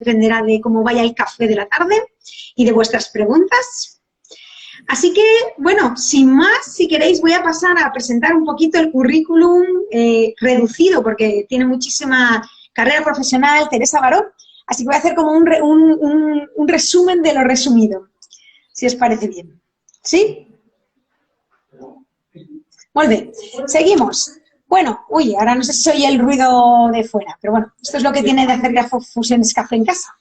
dependerá de cómo vaya el café de la tarde y de vuestras preguntas. Así que, bueno, sin más, si queréis voy a pasar a presentar un poquito el currículum reducido, porque tiene muchísima carrera profesional Teresa Baró, así que voy a hacer como un resumen de lo resumido, si os parece bien. ¿Sí? Muy bien, seguimos. Bueno, uy, ahora no sé si se oye el ruido de fuera, pero bueno, esto es lo que tiene de hacer Fusiones Café en casa.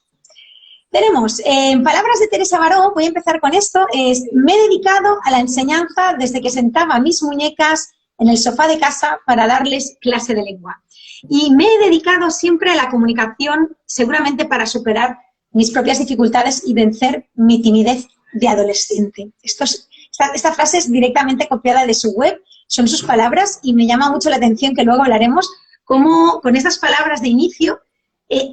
Tenemos, en palabras de Teresa Baró, voy a empezar con esto, me he dedicado a la enseñanza desde que sentaba a mis muñecas en el sofá de casa para darles clase de lengua. Y me he dedicado siempre a la comunicación, seguramente para superar mis propias dificultades y vencer mi timidez de adolescente. Esta frase es directamente copiada de su web, son sus palabras y me llama mucho la atención que luego hablaremos cómo con estas palabras de inicio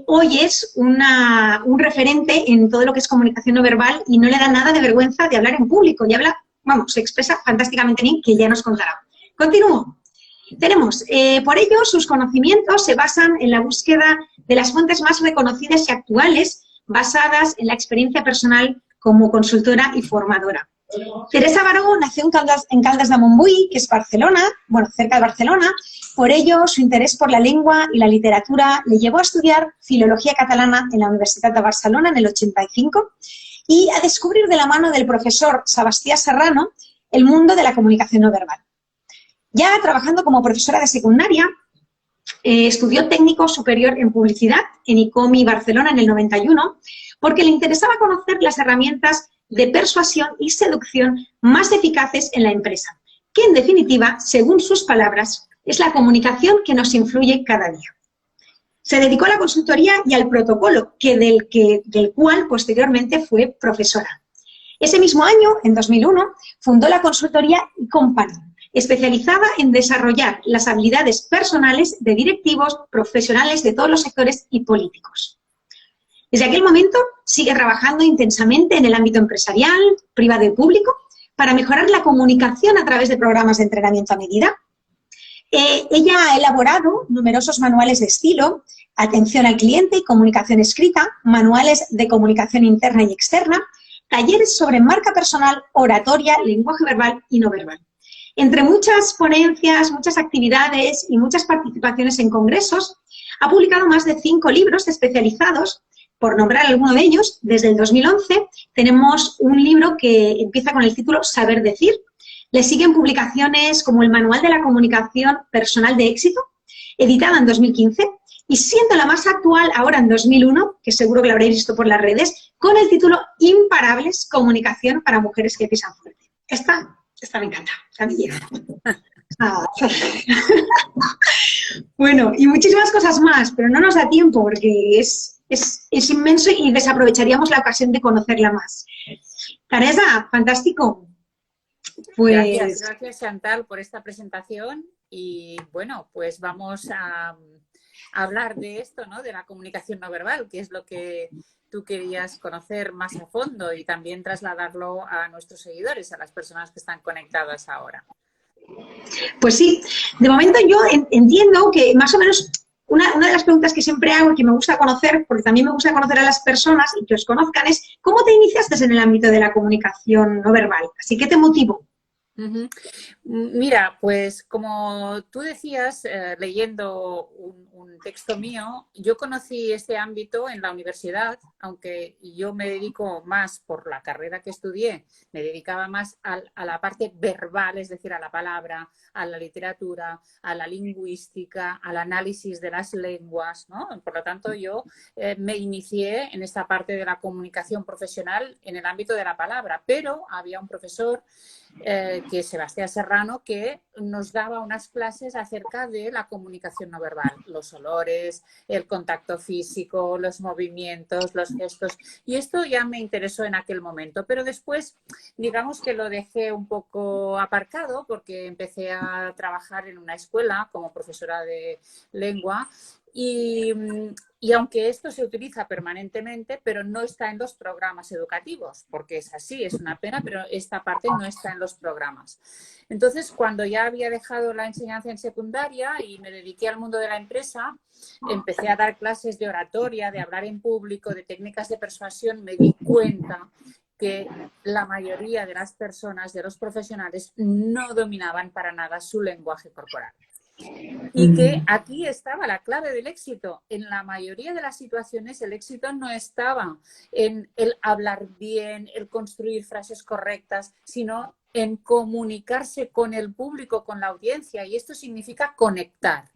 hoy es un referente en todo lo que es comunicación no verbal y no le da nada de vergüenza de hablar en público y habla, vamos, se expresa fantásticamente bien, que ya nos contará. Continúo. Tenemos, por ello, sus conocimientos se basan en la búsqueda de las fuentes más reconocidas y actuales basadas en la experiencia personal como consultora y formadora. Teresa Baró nació en Caldas de Montbui, que es Barcelona, bueno, cerca de Barcelona. Por ello, su interés por la lengua y la literatura le llevó a estudiar Filología Catalana en la Universitat de Barcelona en el 85 y a descubrir de la mano del profesor Sebastià Serrano el mundo de la comunicación no verbal. Ya trabajando como profesora de secundaria, estudió técnico superior en publicidad en ICOMI Barcelona en el 91 porque le interesaba conocer las herramientas de persuasión y seducción más eficaces en la empresa, que en definitiva, según sus palabras, es la comunicación que nos influye cada día. Se dedicó a la consultoría y al protocolo, del cual posteriormente fue profesora. Ese mismo año, en 2001, fundó la consultoría eCompany, especializada en desarrollar las habilidades personales de directivos, profesionales de todos los sectores y políticos. Desde aquel momento sigue trabajando intensamente en el ámbito empresarial, privado y público para mejorar la comunicación a través de programas de entrenamiento a medida. Ella ha elaborado numerosos manuales de estilo, atención al cliente y comunicación escrita, manuales de comunicación interna y externa, talleres sobre marca personal, oratoria, lenguaje verbal y no verbal. Entre muchas ponencias, muchas actividades y muchas participaciones en congresos, ha publicado más de 5 libros especializados. Por nombrar alguno de ellos, desde el 2011 tenemos un libro que empieza con el título Saber decir. Le siguen publicaciones como el Manual de la Comunicación Personal de Éxito, editada en 2015, y siendo la más actual ahora en 2001, que seguro que lo habréis visto por las redes, con el título Imparables, Comunicación para Mujeres que Piensan Fuerte. Esta me encanta, esta me llega. Bueno, y muchísimas cosas más, pero no nos da tiempo porque es inmenso y desaprovecharíamos la ocasión de conocerla más. Teresa, fantástico. Pues... Gracias Chantal por esta presentación y bueno, pues vamos a hablar de esto, ¿no? De la comunicación no verbal, que es lo que tú querías conocer más a fondo y también trasladarlo a nuestros seguidores, a las personas que están conectadas ahora. Pues sí, de momento yo entiendo que más o menos una de las preguntas que siempre hago y que me gusta conocer, porque también me gusta conocer a las personas y que os conozcan, es ¿cómo te iniciaste en el ámbito de la comunicación no verbal? Así que te motivó. Mira, pues como tú decías, leyendo un texto mío, yo conocí este ámbito en la universidad, aunque yo me dedico más por la carrera que estudié, me dedicaba más a la parte verbal, es decir, a la palabra, a la literatura, a la lingüística, al análisis de las lenguas, ¿no? Por lo tanto, yo me inicié en esta parte de la comunicación profesional en el ámbito de la palabra, pero había un profesor que es Sebastià Serrano, que nos daba unas clases acerca de la comunicación no verbal, los olores, el contacto físico, los movimientos, los gestos, y esto ya me interesó en aquel momento, pero después digamos que lo dejé un poco aparcado porque empecé a trabajar en una escuela como profesora de lengua Y, y aunque esto se utiliza permanentemente, pero no está en los programas educativos, porque es así, es una pena, pero esta parte no está en los programas. Entonces, cuando ya había dejado la enseñanza en secundaria y me dediqué al mundo de la empresa, empecé a dar clases de oratoria, de hablar en público, de técnicas de persuasión, me di cuenta que la mayoría de las personas, de los profesionales, no dominaban para nada su lenguaje corporal. Y que aquí estaba la clave del éxito. En la mayoría de las situaciones el éxito no estaba en el hablar bien, el construir frases correctas, sino en comunicarse con el público, con la audiencia. Y esto significa conectar.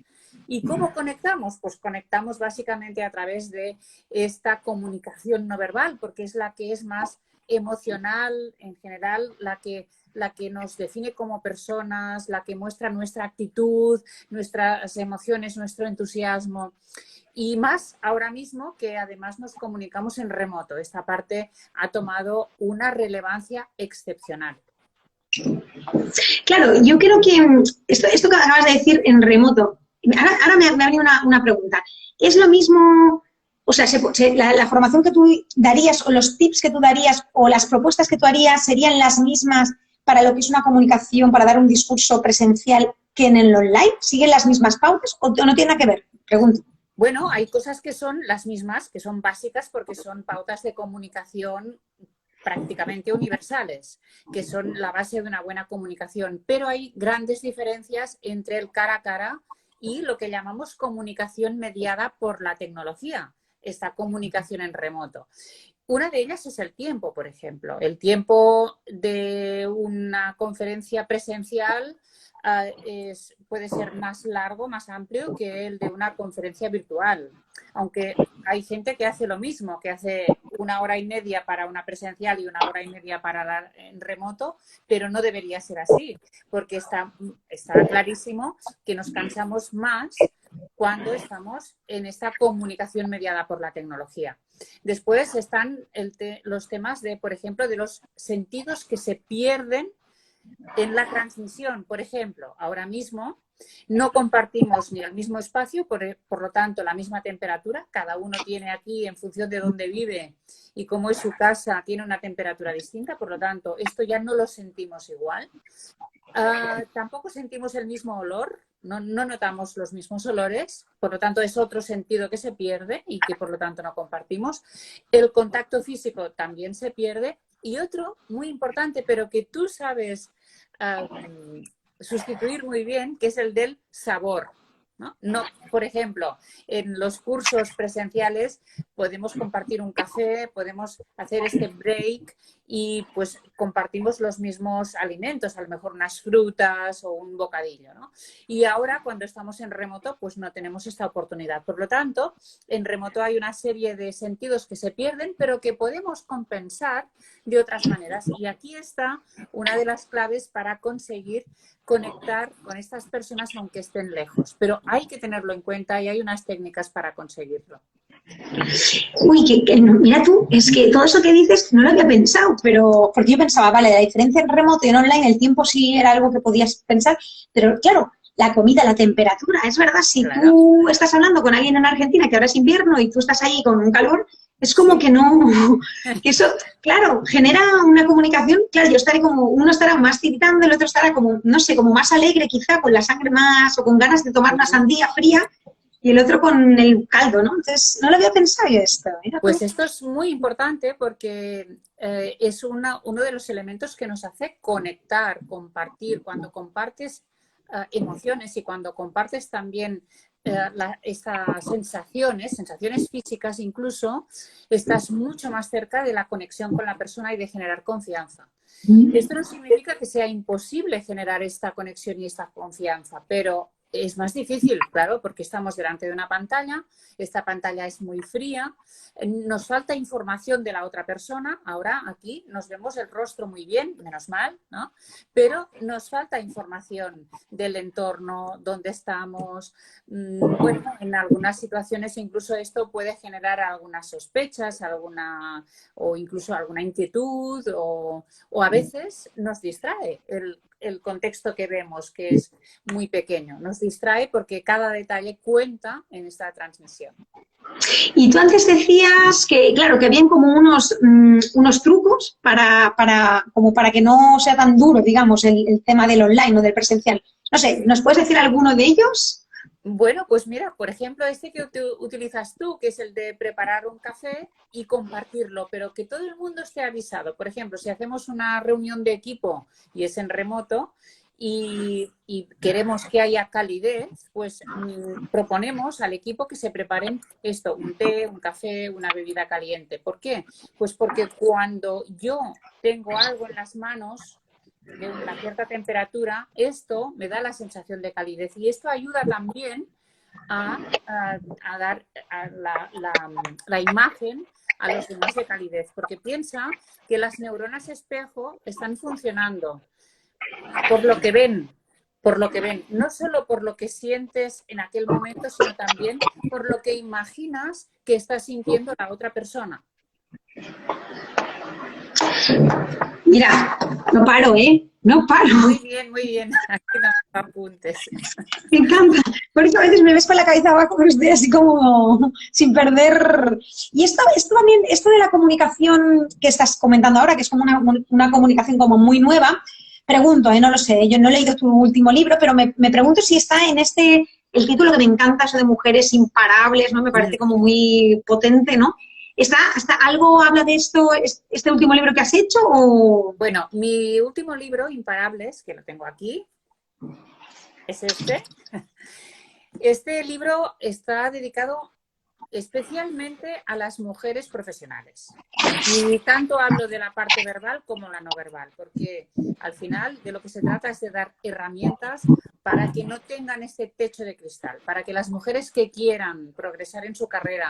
¿Y cómo conectamos? Pues conectamos básicamente a través de esta comunicación no verbal, porque es la que es más emocional, en general, la que nos define como personas, la que muestra nuestra actitud, nuestras emociones, nuestro entusiasmo. Y más ahora mismo que además nos comunicamos en remoto. Esta parte ha tomado una relevancia excepcional. Claro, yo creo que esto que acabas de decir en remoto, ahora me ha venido una pregunta. ¿Es lo mismo, o sea, la formación que tú darías o los tips que tú darías o las propuestas que tú harías serían las mismas para lo que es una comunicación, para dar un discurso presencial que en el online? ¿Siguen las mismas pautas o no tiene nada que ver? Pregunto. Bueno, hay cosas que son las mismas, que son básicas porque son pautas de comunicación prácticamente universales, que son la base de una buena comunicación, pero hay grandes diferencias entre el cara a cara y lo que llamamos comunicación mediada por la tecnología, esta comunicación en remoto. Una de ellas es el tiempo, por ejemplo. El tiempo de una conferencia presencial puede ser más largo, más amplio que el de una conferencia virtual. Aunque hay gente que hace lo mismo, que hace 1 hora y media para una presencial y 1 hora y media para la en remoto, pero no debería ser así, porque está clarísimo que nos cansamos más cuando estamos en esta comunicación mediada por la tecnología. Después están los temas de, por ejemplo, de los sentidos que se pierden en la transmisión. Por ejemplo, ahora mismo no compartimos ni el mismo espacio, por lo tanto, la misma temperatura. Cada uno tiene aquí, en función de dónde vive y cómo es su casa, tiene una temperatura distinta. Por lo tanto, esto ya no lo sentimos igual. Tampoco sentimos el mismo olor, no notamos los mismos olores, por lo tanto es otro sentido que se pierde y que por lo tanto no compartimos. El contacto físico también se pierde y otro muy importante, pero que tú sabes sustituir muy bien, que es el del sabor. ¿No? Por ejemplo, en los cursos presenciales podemos compartir un café, podemos hacer este break y pues compartimos los mismos alimentos, a lo mejor unas frutas o un bocadillo, ¿no? Y ahora cuando estamos en remoto pues no tenemos esta oportunidad. Por lo tanto, en remoto hay una serie de sentidos que se pierden, pero que podemos compensar de otras maneras. Y aquí está una de las claves para conseguir conectar con estas personas aunque estén lejos. Pero hay que tenerlo en cuenta y hay unas técnicas para conseguirlo. Uy, mira tú, es que todo eso que dices no lo había pensado, pero porque yo pensaba, vale, la diferencia en remoto y en online, el tiempo sí era algo que podías pensar, pero claro, la comida, la temperatura, es verdad, si claro, tú estás hablando con alguien en Argentina que ahora es invierno y tú estás ahí con un calor, es como que no, que eso, claro, genera una comunicación, claro, yo estaré como, uno estará más tiritando, el otro estará como, no sé, como más alegre quizá, con la sangre más, o con ganas de tomar una sandía fría, y el otro con el caldo, ¿no? Entonces, no lo había pensado yo esto. Pues esto es muy importante porque es uno de los elementos que nos hace conectar, compartir. Cuando compartes emociones y cuando compartes también estas sensaciones físicas incluso, estás mucho más cerca de la conexión con la persona y de generar confianza. Esto no significa que sea imposible generar esta conexión y esta confianza, pero es más difícil, claro, porque estamos delante de una pantalla, esta pantalla es muy fría, nos falta información de la otra persona, ahora aquí nos vemos el rostro muy bien, menos mal, ¿no? Pero nos falta información del entorno, dónde estamos, bueno, en algunas situaciones incluso esto puede generar algunas sospechas, o incluso alguna inquietud, o a veces nos distrae el el contexto que vemos, que es muy pequeño. Nos distrae porque cada detalle cuenta en esta transmisión. Y tú antes decías que, claro, que habían como unos trucos como para que no sea tan duro, digamos, el tema del online o del presencial. No sé, ¿nos puedes decir alguno de ellos? Bueno, pues mira, por ejemplo, este que utilizas tú, que es el de preparar un café y compartirlo, pero que todo el mundo esté avisado. Por ejemplo, si hacemos una reunión de equipo y es en remoto y queremos que haya calidez, pues proponemos al equipo que se preparen esto, un té, un café, una bebida caliente. ¿Por qué? Pues porque cuando yo tengo algo en las manos de una cierta temperatura, esto me da la sensación de calidez y esto ayuda también a dar la imagen a los demás de calidez, porque piensa que las neuronas espejo están funcionando por lo que ven, no solo por lo que sientes en aquel momento, sino también por lo que imaginas que está sintiendo la otra persona. Mira, no paro, ¿eh? No paro. Muy bien. Aquí no me apuntes. Me encanta. Por eso a veces me ves con la cabeza abajo, pero estoy así como sin perder. Y esto también, esto de la comunicación que estás comentando ahora, que es como una comunicación como muy nueva, pregunto, no lo sé, yo no he leído tu último libro, pero me pregunto si está en el título que me encanta, eso de mujeres imparables, ¿no? Me parece como muy potente, ¿no? ¿Algo habla de esto, este último libro que has hecho? O... Bueno, mi último libro, Imparables, que lo tengo aquí, es este. Este libro está dedicado especialmente a las mujeres profesionales. Y tanto hablo de la parte verbal como la no verbal, porque al final de lo que se trata es de dar herramientas para que no tengan este techo de cristal, para que las mujeres que quieran progresar en su carrera,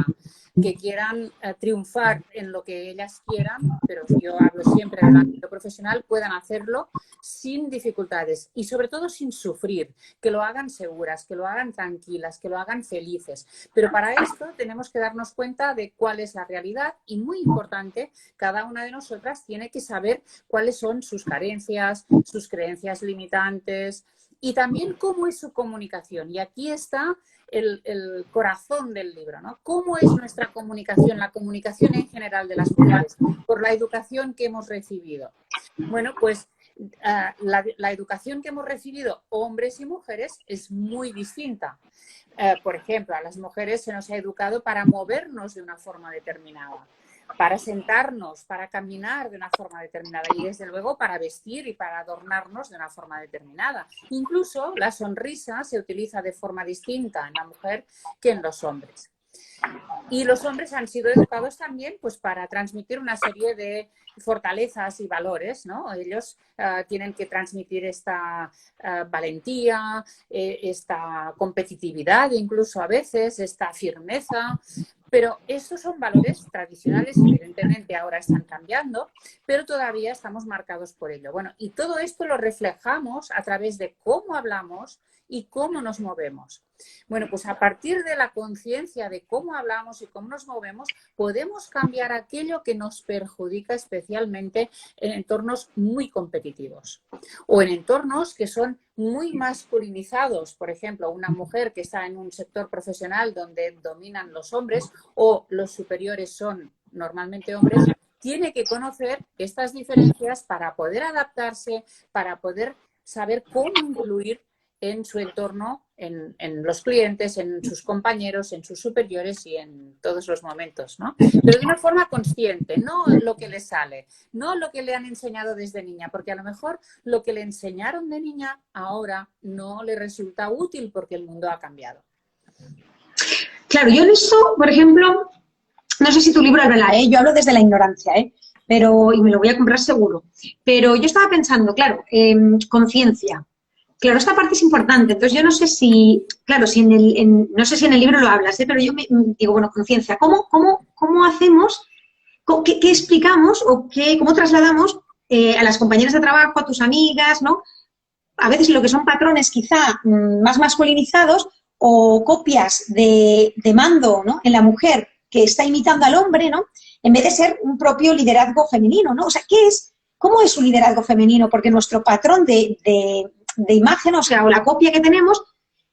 que quieran triunfar en lo que ellas quieran, pero yo hablo siempre del ámbito profesional, puedan hacerlo sin dificultades y sobre todo sin sufrir, que lo hagan seguras, que lo hagan tranquilas, que lo hagan felices. Pero para esto tenemos que darnos cuenta de cuál es la realidad y, muy importante, cada una de nosotras tiene que saber cuáles son sus carencias, sus creencias limitantes y también cómo es su comunicación. Y aquí está el corazón del libro, ¿no? ¿Cómo es nuestra comunicación, la comunicación en general de las mujeres, por la educación que hemos recibido? Bueno, pues la educación que hemos recibido hombres y mujeres es muy distinta. Por ejemplo, a las mujeres se nos ha educado para movernos de una forma determinada, para sentarnos, para caminar de una forma determinada y, desde luego, para vestir y para adornarnos de una forma determinada. Incluso la sonrisa se utiliza de forma distinta en la mujer que en los hombres. Y los hombres han sido educados también pues, para transmitir una serie de fortalezas y valores, ¿no? Ellos tienen que transmitir esta valentía, esta competitividad, incluso a veces esta firmeza. Pero estos son valores tradicionales, evidentemente ahora están cambiando, pero todavía estamos marcados por ello. Bueno, y todo esto lo reflejamos a través de cómo hablamos y cómo nos movemos. Bueno, pues a partir de la conciencia de cómo hablamos y cómo nos movemos, podemos cambiar aquello que nos perjudica especialmente en entornos muy competitivos o en entornos que son muy masculinizados. Por ejemplo, una mujer que está en un sector profesional donde dominan los hombres o los superiores son normalmente hombres, tiene que conocer estas diferencias para poder adaptarse, para poder saber cómo influir en su entorno, en los clientes, en sus compañeros, en sus superiores y en todos los momentos, ¿no? Pero de una forma consciente, no lo que le sale, no lo que le han enseñado desde niña, porque a lo mejor lo que le enseñaron de niña ahora no le resulta útil porque el mundo ha cambiado. Claro, yo en esto, por ejemplo, no sé si tu libro habla, yo hablo desde la ignorancia, pero, y me lo voy a comprar seguro, pero yo estaba pensando, claro, conciencia. Claro, esta parte es importante. Entonces, yo no sé si, claro, si no sé si en el libro lo hablas, pero yo me digo, bueno, conciencia, ¿cómo hacemos, qué explicamos o cómo trasladamos a las compañeras de trabajo, a tus amigas, ¿no? A veces lo que son patrones quizá más masculinizados o copias de mando, ¿no? En la mujer que está imitando al hombre, ¿no? En vez de ser un propio liderazgo femenino, ¿no? O sea, ¿qué es ¿cómo es un liderazgo femenino? Porque nuestro patrón de imagen, o sea, o la copia que tenemos,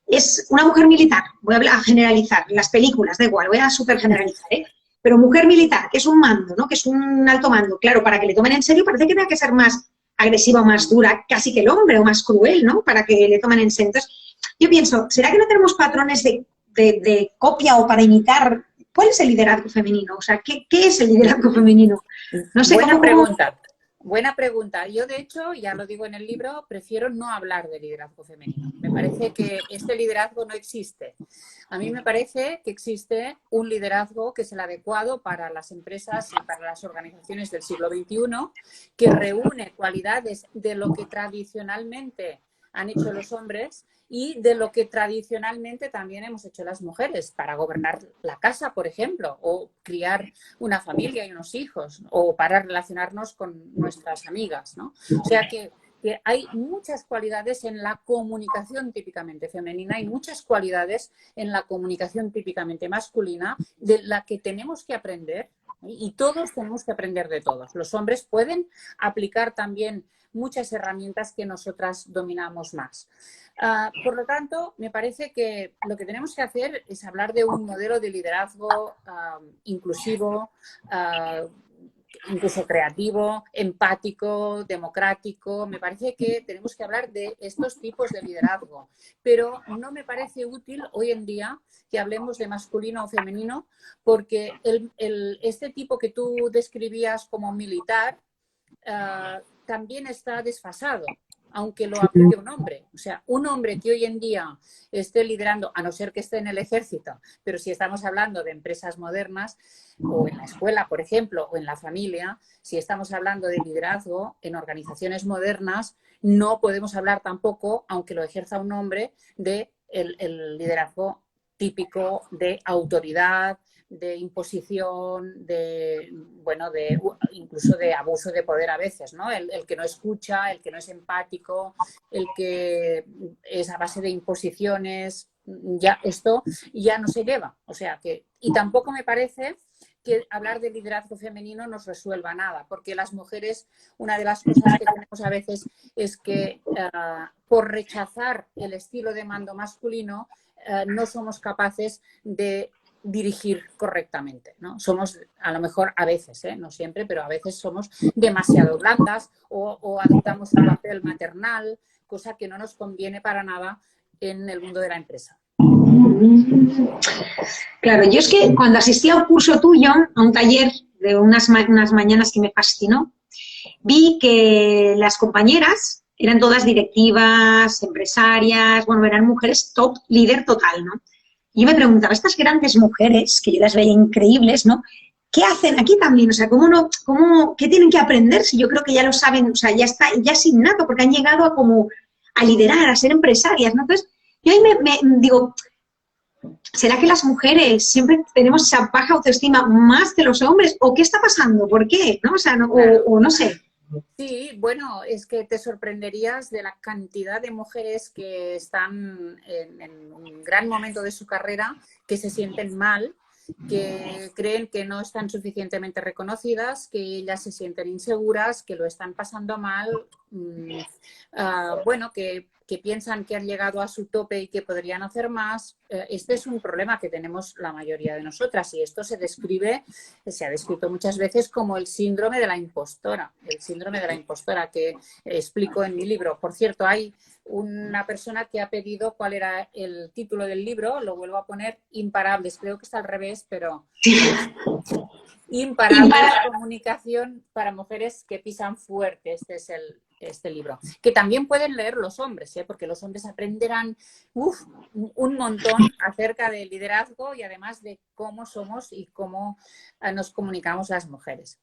es una mujer militar. Voy a generalizar, las películas, da igual, voy a súper generalizar, ¿eh? Pero mujer militar, que es un mando, ¿no? Que es un alto mando. Claro, para que le tomen en serio parece que tenga que ser más agresiva o más dura, casi que el hombre, o más cruel, ¿no? Para que le tomen en serio. Entonces, yo pienso, ¿será que no tenemos patrones de copia o para imitar? ¿Cuál es el liderazgo femenino? O sea, ¿qué es el liderazgo femenino? No sé Buena cómo... pregunta. Buena pregunta. Yo, de hecho, ya lo digo en el libro, prefiero no hablar de liderazgo femenino. Me parece que este liderazgo no existe. A mí me parece que existe un liderazgo que es el adecuado para las empresas y para las organizaciones del siglo XXI, que reúne cualidades de lo que tradicionalmente han hecho los hombres y de lo que tradicionalmente también hemos hecho las mujeres para gobernar la casa, por ejemplo, o criar una familia y unos hijos, o para relacionarnos con nuestras amigas, ¿no? O sea que hay muchas cualidades en la comunicación típicamente femenina y muchas cualidades en la comunicación típicamente masculina de la que tenemos que aprender, y todos tenemos que aprender de todos. Los hombres pueden aplicar también muchas herramientas que nosotras dominamos más. Por lo tanto, me parece que lo que tenemos que hacer es hablar de un modelo de liderazgo inclusivo, incluso creativo, empático, democrático. Me parece que tenemos que hablar de estos tipos de liderazgo, pero no me parece útil hoy en día que hablemos de masculino o femenino, porque este tipo que tú describías como militar también está desfasado, aunque lo aplique un hombre. O sea, un hombre que hoy en día esté liderando, a no ser que esté en el ejército, pero si estamos hablando de empresas modernas o en la escuela, por ejemplo, o en la familia, si estamos hablando de liderazgo en organizaciones modernas, no podemos hablar tampoco, aunque lo ejerza un hombre, de el liderazgo típico de autoridad, de imposición, incluso de abuso de poder a veces, ¿no? El que no escucha, el que no es empático, el que es a base de imposiciones, ya esto ya no se lleva. O sea que, y tampoco me parece que hablar de liderazgo femenino nos resuelva nada, porque las mujeres, una de las cosas que tenemos a veces es que por rechazar el estilo de mando masculino, no somos capaces de dirigir correctamente, ¿no? Somos, a lo mejor a veces, no siempre, pero a veces somos demasiado blandas o adoptamos un papel maternal, cosa que no nos conviene para nada en el mundo de la empresa. Claro, yo es que cuando asistí a un curso tuyo, a un taller de unas mañanas que me fascinó, vi que las compañeras eran todas directivas, empresarias, bueno, eran mujeres top, líder total, ¿no? Y yo me preguntaba, estas grandes mujeres, que yo las veía increíbles, ¿no? ¿Qué hacen aquí también? O sea, ¿qué tienen que aprender? Si yo creo que ya lo saben, o sea, ya es innato, porque han llegado a liderar, a ser empresarias, ¿no? Entonces, yo ahí me digo, ¿será que las mujeres siempre tenemos esa baja autoestima más que los hombres? ¿O qué está pasando? ¿Por qué? ¿No? O sea, o no sé. Sí, bueno, es que te sorprenderías de la cantidad de mujeres que están en un gran momento de su carrera, que se sienten mal, que creen que no están suficientemente reconocidas, que ellas se sienten inseguras, que lo están pasando mal, bueno, que piensan que han llegado a su tope y que podrían hacer más. Este es un problema que tenemos la mayoría de nosotras, y esto se ha descrito muchas veces como el síndrome de la impostora, que explico en mi libro. Por cierto, hay una persona que ha pedido cuál era el título del libro, lo vuelvo a poner, Imparables, creo que está al revés, pero Imparables, comunicación para mujeres que pisan fuerte. Este es este libro, que también pueden leer los hombres, porque los hombres aprenderán un montón acerca del liderazgo y además de cómo somos y cómo nos comunicamos las mujeres.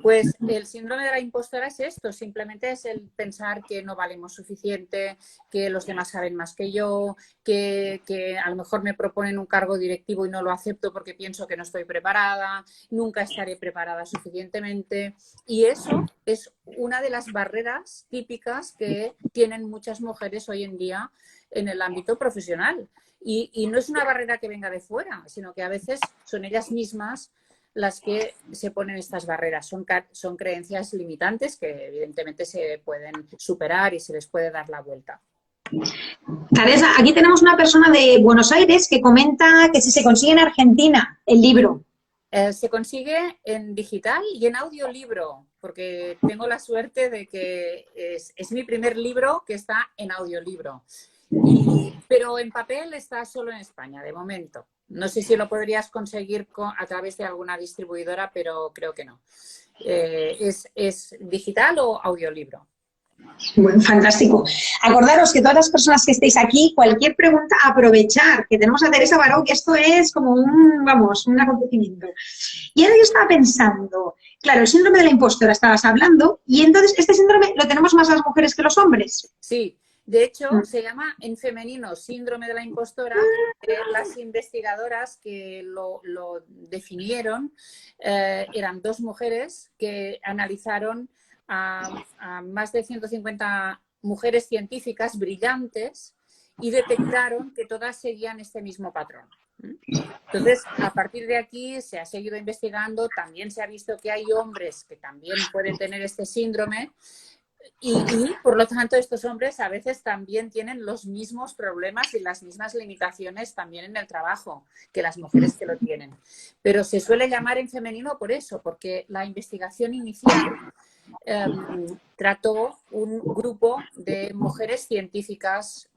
Pues el síndrome de la impostora es esto, simplemente es el pensar que no valemos suficiente, que los demás saben más que yo, que a lo mejor me proponen un cargo directivo y no lo acepto porque pienso que no estoy preparada, nunca estaré preparada suficientemente, y eso es una de las barreras típicas que tienen muchas mujeres hoy en día en el ámbito profesional. Y no es una barrera que venga de fuera, sino que a veces son ellas mismas las que se ponen estas barreras. Son creencias limitantes que evidentemente se pueden superar y se les puede dar la vuelta. Teresa, aquí tenemos una persona de Buenos Aires que comenta que si se consigue en Argentina el libro. Se consigue en digital y en audiolibro, porque tengo la suerte de que es mi primer libro que está en audiolibro. Pero en papel está solo en España, de momento. No sé si lo podrías conseguir a través de alguna distribuidora, pero creo que no. ¿Es digital o audiolibro? Bueno, fantástico. Acordaros que todas las personas que estéis aquí, cualquier pregunta, aprovechar, que tenemos a Teresa Baró, que esto es como un acontecimiento. Y ahora yo estaba pensando, claro, el síndrome de la impostora estabas hablando, y entonces este síndrome lo tenemos más las mujeres que los hombres. Sí, de hecho se llama en femenino síndrome de la impostora. Las investigadoras que lo definieron eran 2 mujeres que analizaron a más de 150 mujeres científicas brillantes y detectaron que todas seguían este mismo patrón. Entonces, a partir de aquí se ha seguido investigando, también se ha visto que hay hombres que también pueden tener este síndrome y por lo tanto estos hombres a veces también tienen los mismos problemas y las mismas limitaciones también en el trabajo que las mujeres que lo tienen. Pero se suele llamar en femenino por eso, porque la investigación inicial trató un grupo de mujeres científicas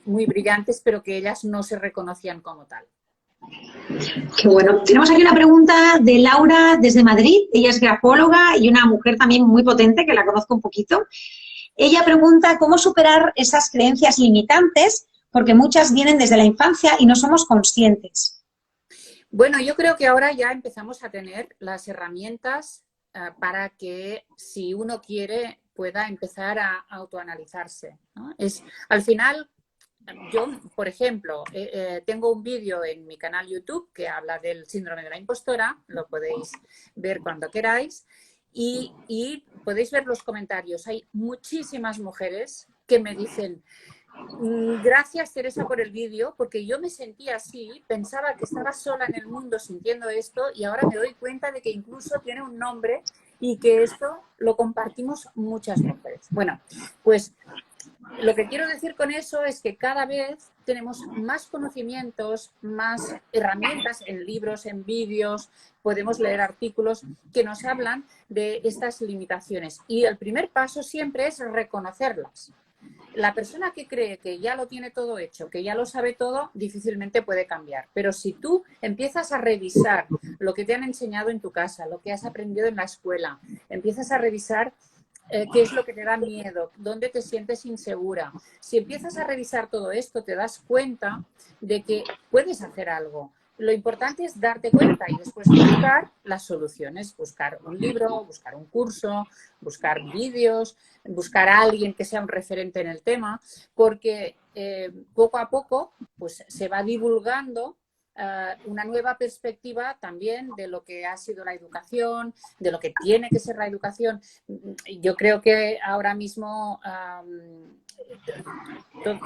muy brillantes, pero que ellas no se reconocían como tal. Qué bueno. Tenemos aquí una pregunta de Laura desde Madrid. Ella es grafóloga y una mujer también muy potente, que la conozco un poquito. Ella pregunta cómo superar esas creencias limitantes, porque muchas vienen desde la infancia y no somos conscientes. Bueno, yo creo que ahora ya empezamos a tener las herramientas para que, si uno quiere, pueda empezar a autoanalizarse, ¿no? Al final, yo, por ejemplo, tengo un vídeo en mi canal YouTube que habla del síndrome de la impostora, lo podéis ver cuando queráis, y podéis ver los comentarios. Hay muchísimas mujeres que me dicen: gracias, Teresa, por el vídeo, porque yo me sentía así, pensaba que estaba sola en el mundo sintiendo esto y ahora me doy cuenta de que incluso tiene un nombre y que esto lo compartimos muchas mujeres. Bueno, pues lo que quiero decir con eso es que cada vez tenemos más conocimientos, más herramientas en libros, en vídeos, podemos leer artículos que nos hablan de estas limitaciones. Y el primer paso siempre es reconocerlas. La persona que cree que ya lo tiene todo hecho, que ya lo sabe todo, difícilmente puede cambiar. Pero si tú empiezas a revisar lo que te han enseñado en tu casa, lo que has aprendido en la escuela, empiezas a revisar qué es lo que te da miedo, dónde te sientes insegura. Si empiezas a revisar todo esto, te das cuenta de que puedes hacer algo. Lo importante es darte cuenta y después buscar las soluciones, buscar un libro, buscar un curso, buscar vídeos, buscar a alguien que sea un referente en el tema, porque poco a poco pues, se va divulgando una nueva perspectiva también de lo que ha sido la educación, de lo que tiene que ser la educación. Yo creo que ahora mismo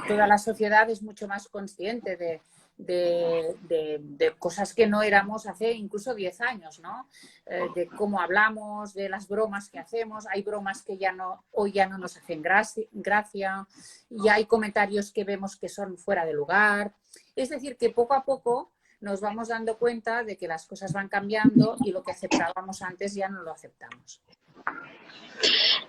toda la sociedad es mucho más consciente de cosas que no éramos hace incluso 10 años, ¿no? De cómo hablamos, de las bromas que hacemos. Hay bromas que hoy ya no nos hacen gracia y hay comentarios que vemos que son fuera de lugar. Es decir, que poco a poco nos vamos dando cuenta de que las cosas van cambiando y lo que aceptábamos antes ya no lo aceptamos.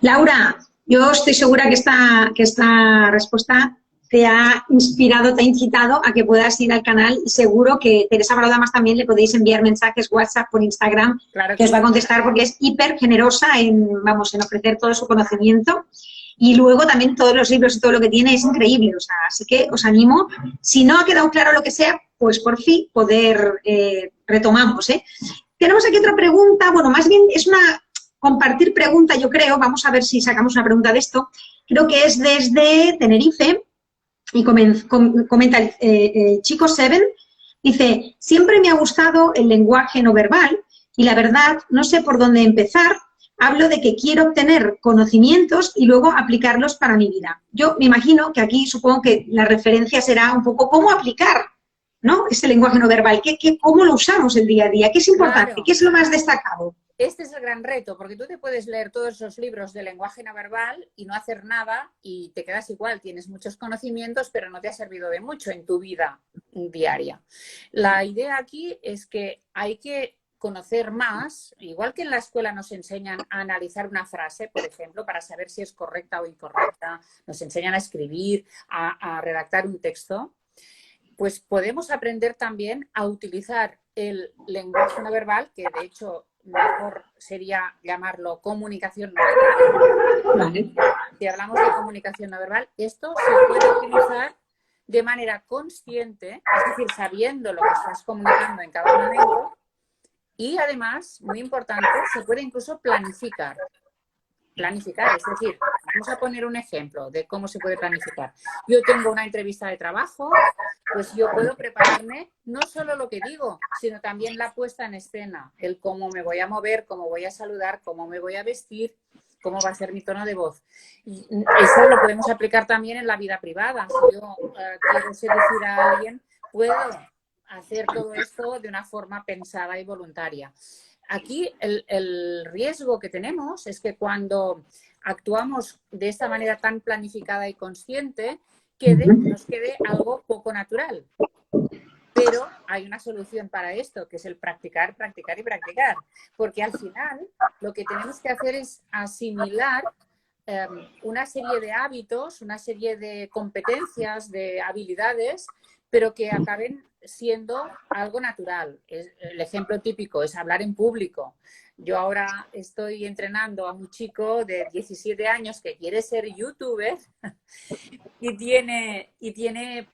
Laura, yo estoy segura que esta respuesta te ha inspirado, te ha incitado a que puedas ir al canal y seguro que Teresa Baró además también le podéis enviar mensajes WhatsApp por Instagram, claro que os va a contestar porque es hiper generosa en ofrecer todo su conocimiento y luego también todos los libros y todo lo que tiene es increíble, o sea, así que os animo, si no ha quedado claro lo que sea, pues por fin poder retomamos, ¿eh? Tenemos aquí otra pregunta, bueno, más bien es una compartir pregunta, yo creo, vamos a ver si sacamos una pregunta de esto, creo que es desde Tenerife, y comenta el chico Seven, dice, siempre me ha gustado el lenguaje no verbal y la verdad no sé por dónde empezar, hablo de que quiero obtener conocimientos y luego aplicarlos para mi vida. Yo me imagino que aquí supongo que la referencia será un poco cómo aplicar ¿no? Este lenguaje no verbal. ¿Cómo lo usamos el día a día? ¿Qué es importante? Claro. ¿Qué es lo más destacado? Este es el gran reto, porque tú te puedes leer todos esos libros de lenguaje no verbal y no hacer nada y te quedas igual, tienes muchos conocimientos, pero no te ha servido de mucho en tu vida diaria. La idea aquí es que hay que conocer más, igual que en la escuela nos enseñan a analizar una frase, por ejemplo, para saber si es correcta o incorrecta, nos enseñan a escribir, a redactar un texto, pues podemos aprender también a utilizar el lenguaje no verbal, que de hecho mejor sería llamarlo comunicación no verbal. Vale. Si hablamos de comunicación no verbal, esto se puede utilizar de manera consciente, es decir, sabiendo lo que estás comunicando en cada momento, y además, muy importante, se puede incluso planificar. Planificar, es decir, vamos a poner un ejemplo de cómo se puede planificar. Yo tengo una entrevista de trabajo, pues yo puedo prepararme no solo lo que digo, sino también la puesta en escena, el cómo me voy a mover, cómo voy a saludar, cómo me voy a vestir, cómo va a ser mi tono de voz. Y eso lo podemos aplicar también en la vida privada. Si yo quiero seducir a alguien, puedo hacer todo esto de una forma pensada y voluntaria. Aquí el riesgo que tenemos es que cuando actuamos de esta manera tan planificada y consciente, nos quede algo poco natural. Pero hay una solución para esto, que es el practicar, practicar y practicar. Porque al final lo que tenemos que hacer es asimilar una serie de hábitos, una serie de competencias, de habilidades, pero que acaben siendo algo natural. El ejemplo típico es hablar en público. Yo ahora estoy entrenando a un chico de 17 años que quiere ser youtuber y tiene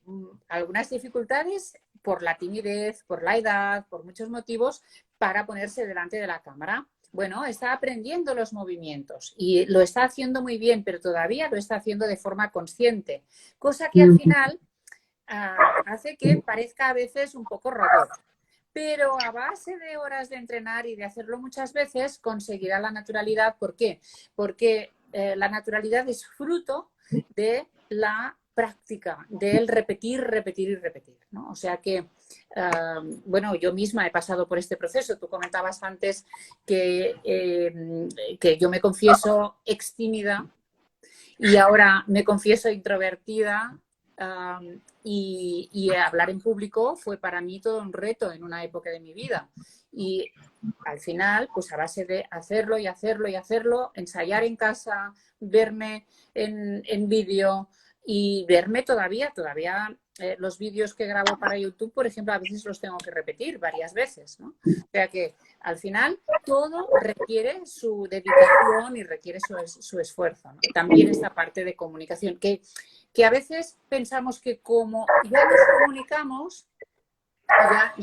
algunas dificultades por la timidez, por la edad, por muchos motivos, para ponerse delante de la cámara. Bueno, está aprendiendo los movimientos y lo está haciendo muy bien, pero todavía lo está haciendo de forma consciente, cosa que al final hace que parezca a veces un poco robot. Pero a base de horas de entrenar y de hacerlo muchas veces, conseguirá la naturalidad. ¿Por qué? Porque la naturalidad es fruto de la práctica, del repetir, repetir y repetir, ¿no? O sea que, bueno, yo misma he pasado por este proceso. Tú comentabas antes que yo me confieso extímida y ahora me confieso introvertida. Y hablar en público fue para mí todo un reto en una época de mi vida. Y al final, pues a base de hacerlo y hacerlo y hacerlo, ensayar en casa, verme en vídeo y verme todavía los vídeos que grabo para YouTube, por ejemplo, a veces los tengo que repetir varias veces, ¿no? O sea que al final todo requiere su dedicación y requiere su esfuerzo, ¿no? También esta parte de comunicación, que a veces pensamos que como ya nos comunicamos,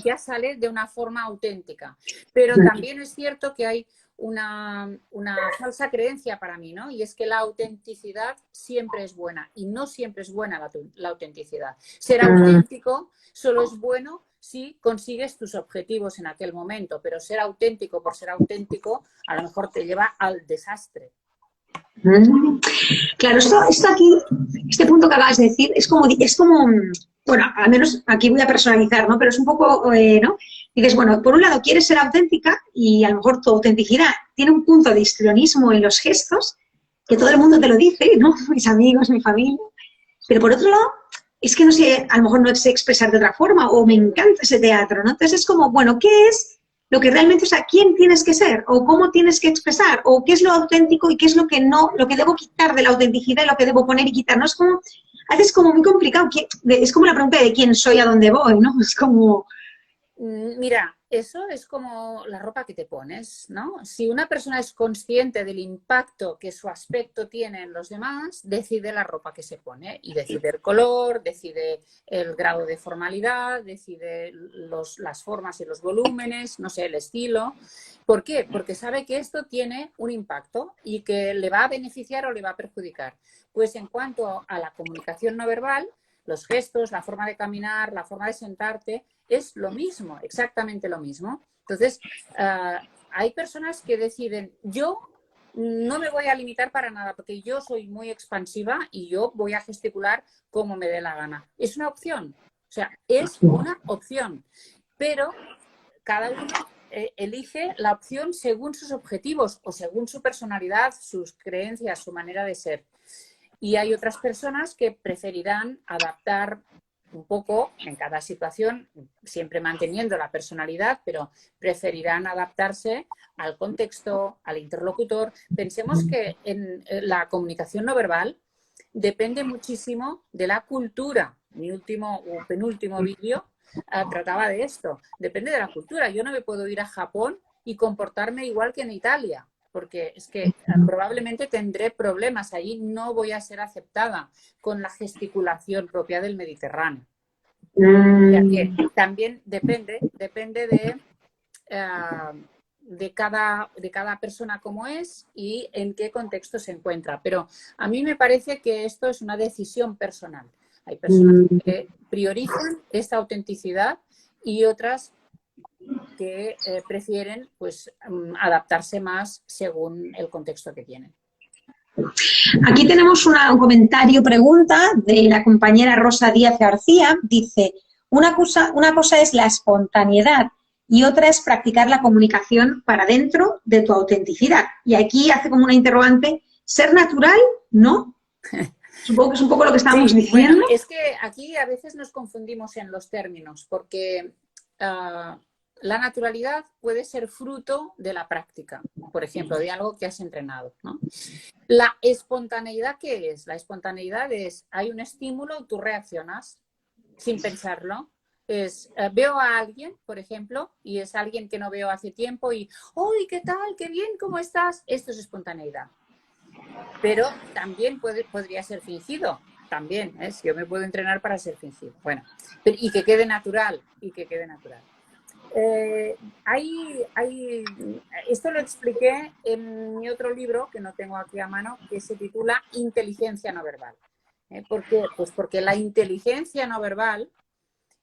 ya sale de una forma auténtica. Pero también es cierto que hay una falsa creencia para mí, ¿no? Y es que la autenticidad siempre es buena y no siempre es buena la autenticidad. Ser auténtico solo es bueno si consigues tus objetivos en aquel momento, pero ser auténtico por ser auténtico a lo mejor te lleva al desastre. Claro, esto aquí, este punto que acabas de decir, es como, bueno, al menos aquí voy a personalizar, ¿no? Pero es un poco, ¿no? Dices, bueno, por un lado quieres ser auténtica y a lo mejor tu autenticidad tiene un punto de histrionismo en los gestos, que todo el mundo te lo dice, ¿no? Mis amigos, mi familia. Pero por otro lado, es que no sé, a lo mejor no sé expresar de otra forma o me encanta ese teatro, ¿no? Entonces es como, bueno, ¿qué es lo que realmente, o sea, quién tienes que ser o cómo tienes que expresar o qué es lo auténtico y qué es lo que no, lo que debo quitar de la autenticidad y lo que debo poner y quitar, ¿no? Es como, a veces es como muy complicado, es como la pregunta de quién soy, a dónde voy, ¿no? Es como... Mira, eso es como la ropa que te pones, ¿no? Si una persona es consciente del impacto que su aspecto tiene en los demás, decide la ropa que se pone y decide el color, decide el grado de formalidad, decide las formas y los volúmenes, no sé, el estilo. ¿Por qué? Porque sabe que esto tiene un impacto y que le va a beneficiar o le va a perjudicar. Pues en cuanto a la comunicación no verbal, los gestos, la forma de caminar, la forma de sentarte, es lo mismo, exactamente lo mismo. Entonces, hay personas que deciden, yo no me voy a limitar para nada porque yo soy muy expansiva y yo voy a gesticular como me dé la gana. Es una opción. sea, es una opción, pero cada uno elige la opción según sus objetivos o según su personalidad, sus creencias, su manera de ser. Y hay otras personas que preferirán adaptar un poco en cada situación, siempre manteniendo la personalidad, pero preferirán adaptarse al contexto, al interlocutor. Pensemos que en la comunicación no verbal depende muchísimo de la cultura. Mi último o penúltimo vídeo trataba de esto. Depende de la cultura. Yo no me puedo ir a Japón y comportarme igual que en Italia, porque es que probablemente tendré problemas. Allí no voy a ser aceptada con la gesticulación propia del Mediterráneo. Ya que también depende de cada persona cómo es y en qué contexto se encuentra. Pero a mí me parece que esto es una decisión personal. Hay personas que priorizan esta autenticidad y otras que prefieren pues, adaptarse más según el contexto que tienen. Aquí tenemos un comentario, pregunta de la compañera Rosa Díaz García. Dice, una cosa es la espontaneidad y otra es practicar la comunicación para dentro de tu autenticidad. Y aquí hace como una interrogante, ¿ser natural? ¿No? Supongo que es un poco lo que estamos diciendo. Bueno, es que aquí a veces nos confundimos en los términos, porque la naturalidad puede ser fruto de la práctica, por ejemplo, de algo que has entrenado, ¿no? La espontaneidad, ¿qué es? La espontaneidad es, hay un estímulo, tú reaccionas sin pensarlo. Veo a alguien, por ejemplo, y es alguien que no veo hace tiempo y, ¡uy, qué tal, qué bien, cómo estás! Esto es espontaneidad. Pero también podría ser fingido, también, ¿eh? Yo me puedo entrenar para ser fingido. Bueno, y que quede natural, esto lo expliqué en mi otro libro, que no tengo aquí a mano, que se titula Inteligencia no verbal. ¿Por qué? Pues porque la inteligencia no verbal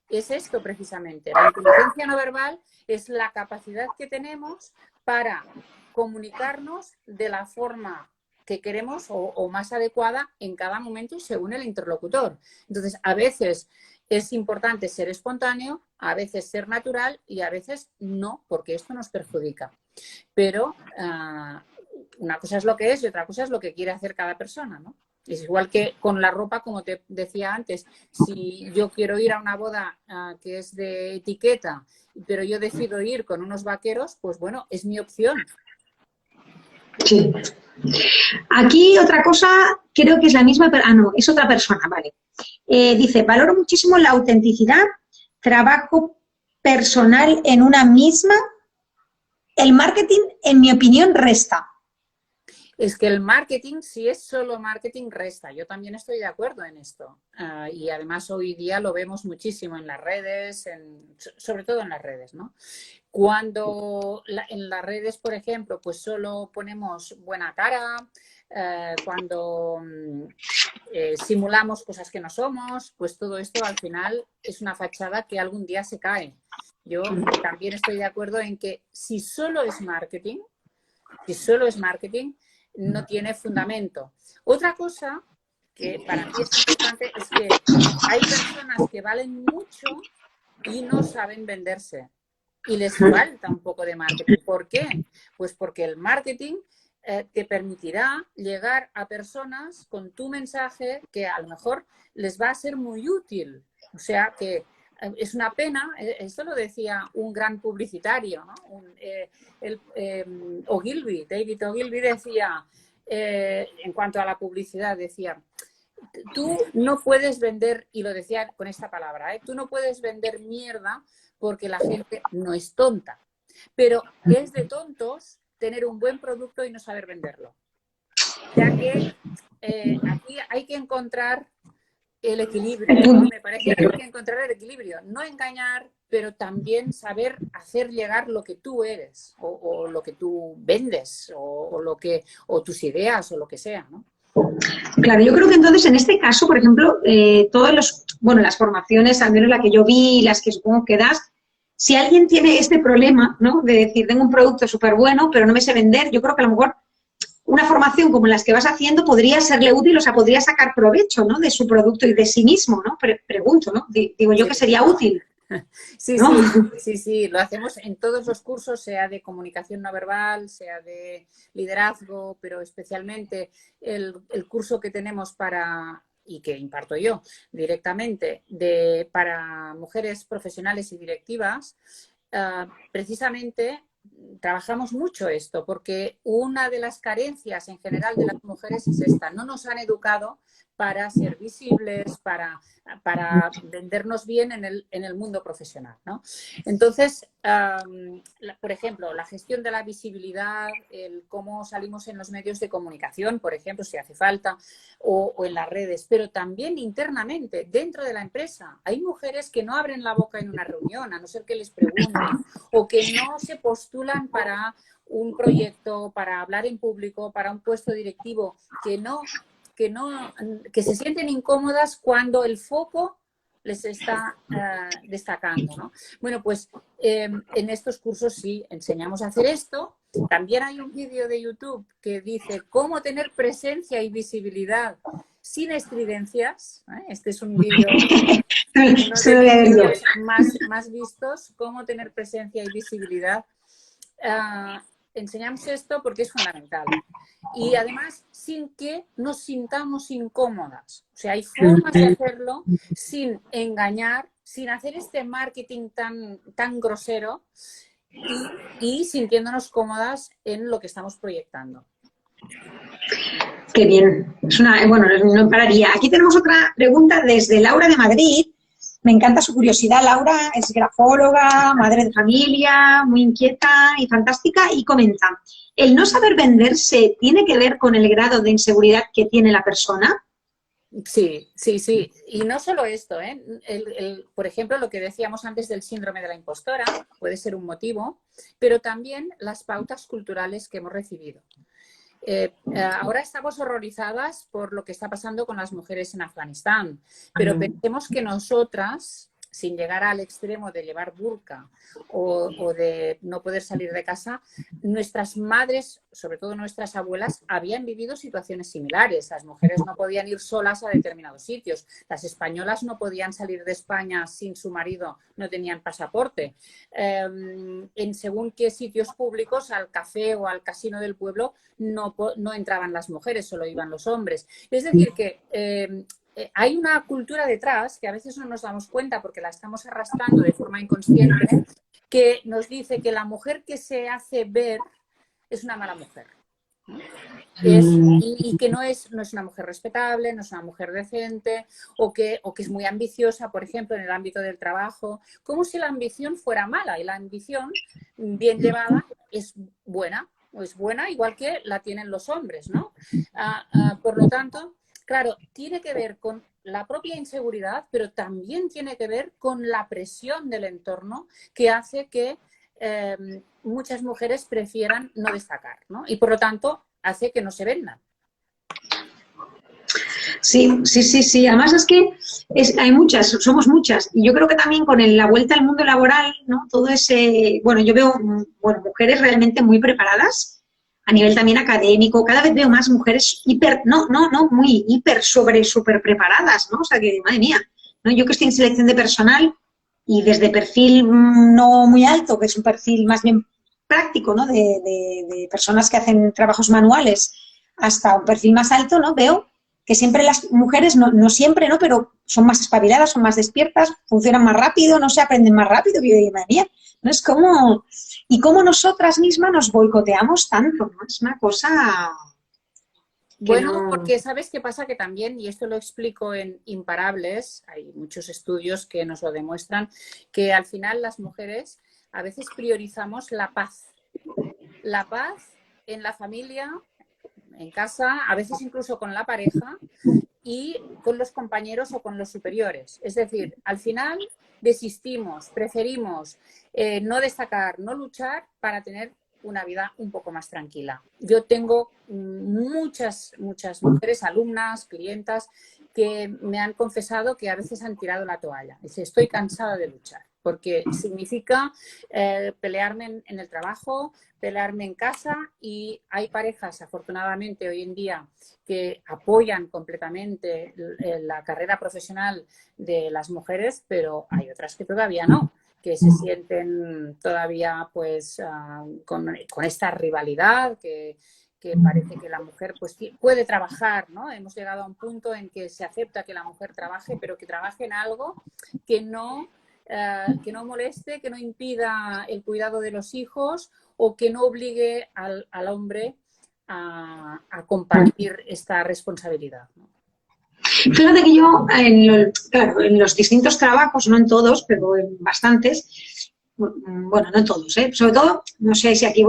es esto precisamente. La inteligencia no verbal es la capacidad que tenemos para comunicarnos de la forma que queremos o más adecuada en cada momento y según el interlocutor. Entonces, a veces es importante ser espontáneo, a veces ser natural y a veces no, porque esto nos perjudica. Pero una cosa es lo que es y otra cosa es lo que quiere hacer cada persona, ¿no? Es igual que con la ropa, como te decía antes, si yo quiero ir a una boda que es de etiqueta, pero yo decido ir con unos vaqueros, pues bueno, es mi opción. Sí. Aquí otra cosa, creo que es la misma, pero no, es otra persona, vale. Dice, valoro muchísimo la autenticidad, trabajo personal en una misma. El marketing, en mi opinión, resta. Es que el marketing, si es solo marketing, resta. Yo también estoy de acuerdo en esto. Y además hoy día lo vemos muchísimo en las redes, sobre todo en las redes, ¿no? Cuando en las redes, por ejemplo, pues solo ponemos buena cara, cuando simulamos cosas que no somos, pues todo esto al final es una fachada que algún día se cae. Yo también estoy de acuerdo en que si solo es marketing, no tiene fundamento. Otra cosa que para mí es importante es que hay personas que valen mucho y no saben venderse. Y les falta un poco de marketing. ¿Por qué? Pues porque el marketing te permitirá llegar a personas con tu mensaje que a lo mejor les va a ser muy útil. O sea que es una pena, esto lo decía un gran publicitario, ¿no? Ogilvy, David Ogilvy decía, en cuanto a la publicidad, decía, tú no puedes vender, y lo decía con esta palabra, tú no puedes vender mierda porque la gente no es tonta, pero es de tontos tener un buen producto y no saber venderlo. Ya que aquí hay que encontrar el equilibrio, ¿no? Me parece que hay que encontrar el equilibrio, no engañar, pero también saber hacer llegar lo que tú eres o lo que tú vendes o tus ideas o lo que sea, ¿no? Claro, yo creo que entonces en este caso, por ejemplo, las formaciones, al menos la que yo vi y las que supongo que das, si alguien tiene este problema, ¿no? De decir, tengo un producto súper bueno, pero no me sé vender, yo creo que a lo mejor una formación como las que vas haciendo podría serle útil, o sea, podría sacar provecho, ¿no? De su producto y de sí mismo, ¿no? Pregunto, ¿no? Digo yo que sería útil, Sí, ¿no? sí, sí, sí, lo hacemos en todos los cursos, sea de comunicación no verbal, sea de liderazgo, pero especialmente el curso que tenemos para, y que imparto yo directamente, para mujeres profesionales y directivas, precisamente trabajamos mucho esto, porque una de las carencias en general de las mujeres es esta: no nos han educado para ser visibles, para vendernos bien en el mundo profesional, ¿no? Entonces, por ejemplo, la gestión de la visibilidad, el cómo salimos en los medios de comunicación, por ejemplo, si hace falta, o en las redes, pero también internamente, dentro de la empresa. Hay mujeres que no abren la boca en una reunión, a no ser que les pregunten, o que no se postulan para un proyecto, para hablar en público, para un puesto directivo, que se sienten incómodas cuando el foco les está destacando, ¿no? Bueno, pues en estos cursos sí enseñamos a hacer esto. También hay un vídeo de YouTube que dice cómo tener presencia y visibilidad sin estridencias. Este es un vídeo, uno Eso de lo voy mis a ver yo. vídeos más vistos, cómo tener presencia y visibilidad. Enseñamos esto porque es fundamental. Y además, sin que nos sintamos incómodas. O sea, hay formas de hacerlo sin engañar, sin hacer este marketing tan grosero y sintiéndonos cómodas en lo que estamos proyectando. Qué bien. Bueno, no pararía. Aquí tenemos otra pregunta desde Laura de Madrid. Me encanta su curiosidad. Laura es grafóloga, madre de familia, muy inquieta y fantástica, y comenta: ¿el no saber venderse tiene que ver con el grado de inseguridad que tiene la persona? Sí, sí, sí. Y no solo esto, ¿eh? Por ejemplo, lo que decíamos antes del síndrome de la impostora puede ser un motivo, pero también las pautas culturales que hemos recibido. Ahora estamos horrorizadas por lo que está pasando con las mujeres en Afganistán, pero pensemos que nosotras, sin llegar al extremo de llevar burka o de no poder salir de casa, nuestras madres, sobre todo nuestras abuelas, habían vivido situaciones similares. Las mujeres no podían ir solas a determinados sitios. Las españolas no podían salir de España sin su marido, no tenían pasaporte. En según qué sitios públicos, al café o al casino del pueblo, no entraban las mujeres, solo iban los hombres. Es decir, que hay una cultura detrás que a veces no nos damos cuenta porque la estamos arrastrando de forma inconsciente, que nos dice que la mujer que se hace ver es una mala mujer. Y que no es una mujer respetable, no es una mujer decente, o que es muy ambiciosa, por ejemplo, en el ámbito del trabajo, como si la ambición fuera mala. Y la ambición, bien llevada, es buena, o es buena igual que la tienen los hombres, ¿no? Por lo tanto, claro, tiene que ver con la propia inseguridad, pero también tiene que ver con la presión del entorno que hace que muchas mujeres prefieran no destacar, ¿no? Y por lo tanto hace que no se vendan. Sí, sí, sí, sí. Además es que hay muchas, somos muchas. Y yo creo que también con la vuelta al mundo laboral, ¿no? Todo ese, bueno, yo veo, bueno, mujeres realmente muy preparadas a nivel también académico. Cada vez veo más mujeres muy hiper, súper preparadas, ¿no? O sea que, madre mía, ¿no? Yo que estoy en selección de personal y desde perfil no muy alto, que es un perfil más bien práctico, ¿no? De personas que hacen trabajos manuales, hasta un perfil más alto, ¿no? Veo que siempre las mujeres, no siempre, ¿no? Pero son más espabiladas, son más despiertas, funcionan más rápido, no se aprenden más rápido. Y yo digo, madre mía, ¿no? Es como... Y cómo nosotras mismas nos boicoteamos tanto, ¿no? Es una cosa... Bueno, porque ¿sabes qué pasa? Que también, y esto lo explico en Imparables, hay muchos estudios que nos lo demuestran, que al final las mujeres a veces priorizamos la paz. La paz en la familia, en casa, a veces incluso con la pareja y con los compañeros o con los superiores. Es decir, al final desistimos, preferimos no destacar, no luchar para tener una vida un poco más tranquila. Yo tengo muchas mujeres, alumnas, clientas, que me han confesado que a veces han tirado la toalla. Dice, estoy cansada de luchar, porque significa pelearme en el trabajo, pelearme en casa, y hay parejas, afortunadamente, hoy en día que apoyan completamente la carrera profesional de las mujeres, pero hay otras que todavía no, que se sienten todavía pues con esta rivalidad, que parece que la mujer pues puede trabajar, ¿no? Hemos llegado a un punto en que se acepta que la mujer trabaje, pero que trabaje en algo que no moleste, que no impida el cuidado de los hijos o que no obligue al hombre a compartir esta responsabilidad, ¿no? Fíjate que yo, claro, en los distintos trabajos, no en todos, pero en bastantes, bueno, no en todos, sobre todo, no sé si aquí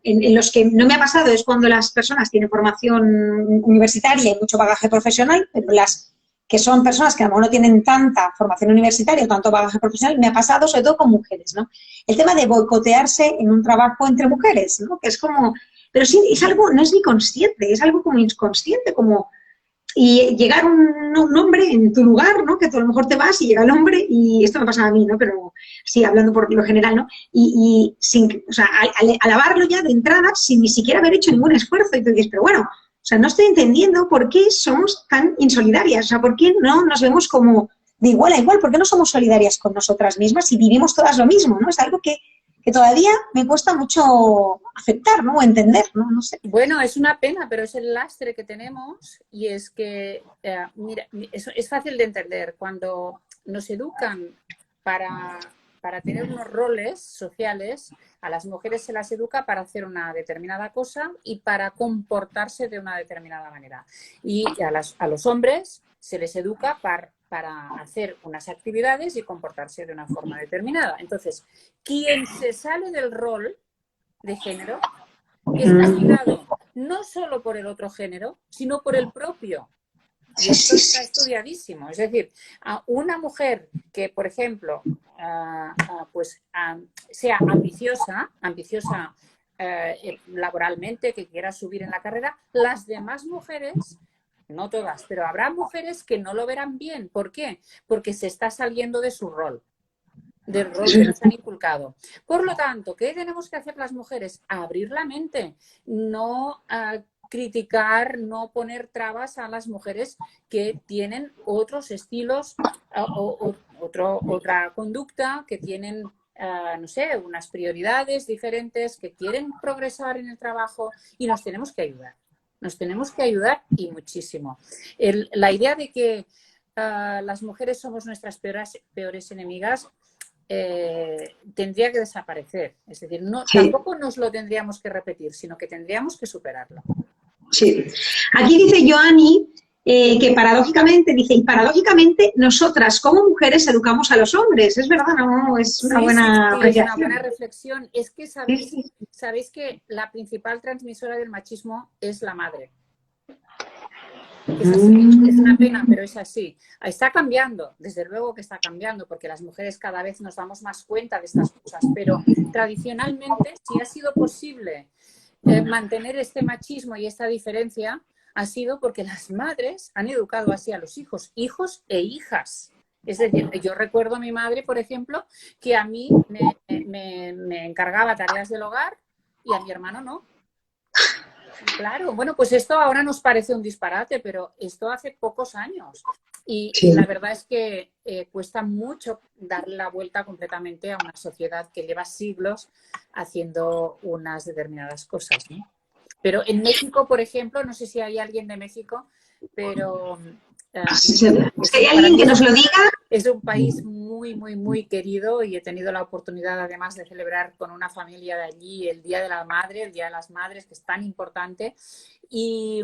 en los que no me ha pasado es cuando las personas tienen formación universitaria y mucho bagaje profesional, pero las que son personas que a lo mejor no tienen tanta formación universitaria o tanto bagaje profesional, me ha pasado sobre todo con mujeres, ¿no? El tema de boicotearse en un trabajo entre mujeres, ¿no? Que es como, pero sí, es algo, no es ni consciente, es algo como inconsciente, como... Y llegar un hombre en tu lugar, ¿no? Que tú a lo mejor te vas y llega el hombre, y esto me pasa a mí, ¿no? Pero sí, hablando por lo general, ¿no? Y sin, o sea, alabarlo ya de entrada sin ni siquiera haber hecho ningún esfuerzo. Y tú dices, pero bueno, o sea, no estoy entendiendo por qué somos tan insolidarias, o sea, por qué no nos vemos como de igual a igual, por qué no somos solidarias con nosotras mismas y vivimos todas lo mismo, ¿no? Es algo que todavía me cuesta mucho aceptar, ¿no? O entender, ¿no? No sé. Bueno, es una pena, pero es el lastre que tenemos, y es que, mira, es fácil de entender. Cuando nos educan para tener unos roles sociales, a las mujeres se las educa para hacer una determinada cosa y para comportarse de una determinada manera. Y a los hombres se les educa para hacer unas actividades y comportarse de una forma determinada. Entonces, quien se sale del rol de género es castigado no solo por el otro género, sino por el propio. Y esto está estudiadísimo. Es decir, a una mujer que, por ejemplo, sea ambiciosa laboralmente, que quiera subir en la carrera, las demás mujeres, no todas, pero habrá mujeres que no lo verán bien. ¿Por qué? Porque se está saliendo de su rol, del rol que nos han inculcado. Por lo tanto, ¿qué tenemos que hacer las mujeres? Abrir la mente, no criticar, no poner trabas a las mujeres que tienen otros estilos, otra conducta, que tienen, no sé, unas prioridades diferentes, que quieren progresar en el trabajo, y nos tenemos que ayudar. Nos tenemos que ayudar, y muchísimo. La idea de que las mujeres somos nuestras peores enemigas tendría que desaparecer. Es decir, tampoco nos lo tendríamos que repetir, sino que tendríamos que superarlo. Sí. Aquí dice Joanny que paradójicamente, y paradójicamente nosotras como mujeres educamos a los hombres. Es verdad, ¿no? Es una buena apreciación. Es una buena reflexión. Es que sabéis que la principal transmisora del machismo es la madre. Es así, es una pena, pero es así. Está cambiando, desde luego que está cambiando, porque las mujeres cada vez nos damos más cuenta de estas cosas, pero tradicionalmente, si ha sido posible mantener este machismo y esta diferencia, ha sido porque las madres han educado así a los hijos e hijas. Es decir, yo recuerdo a mi madre, por ejemplo, que a mí me encargaba tareas del hogar y a mi hermano no. Claro, bueno, pues esto ahora nos parece un disparate, pero esto hace pocos años. Y la verdad es que cuesta mucho darle la vuelta completamente a una sociedad que lleva siglos haciendo unas determinadas cosas, ¿no? Pero en México, por ejemplo, no sé si hay alguien de México, pero... si hay alguien que nos lo diga. Es un país muy, muy, muy querido, y he tenido la oportunidad además de celebrar con una familia de allí el Día de la Madre, el Día de las Madres, que es tan importante. Y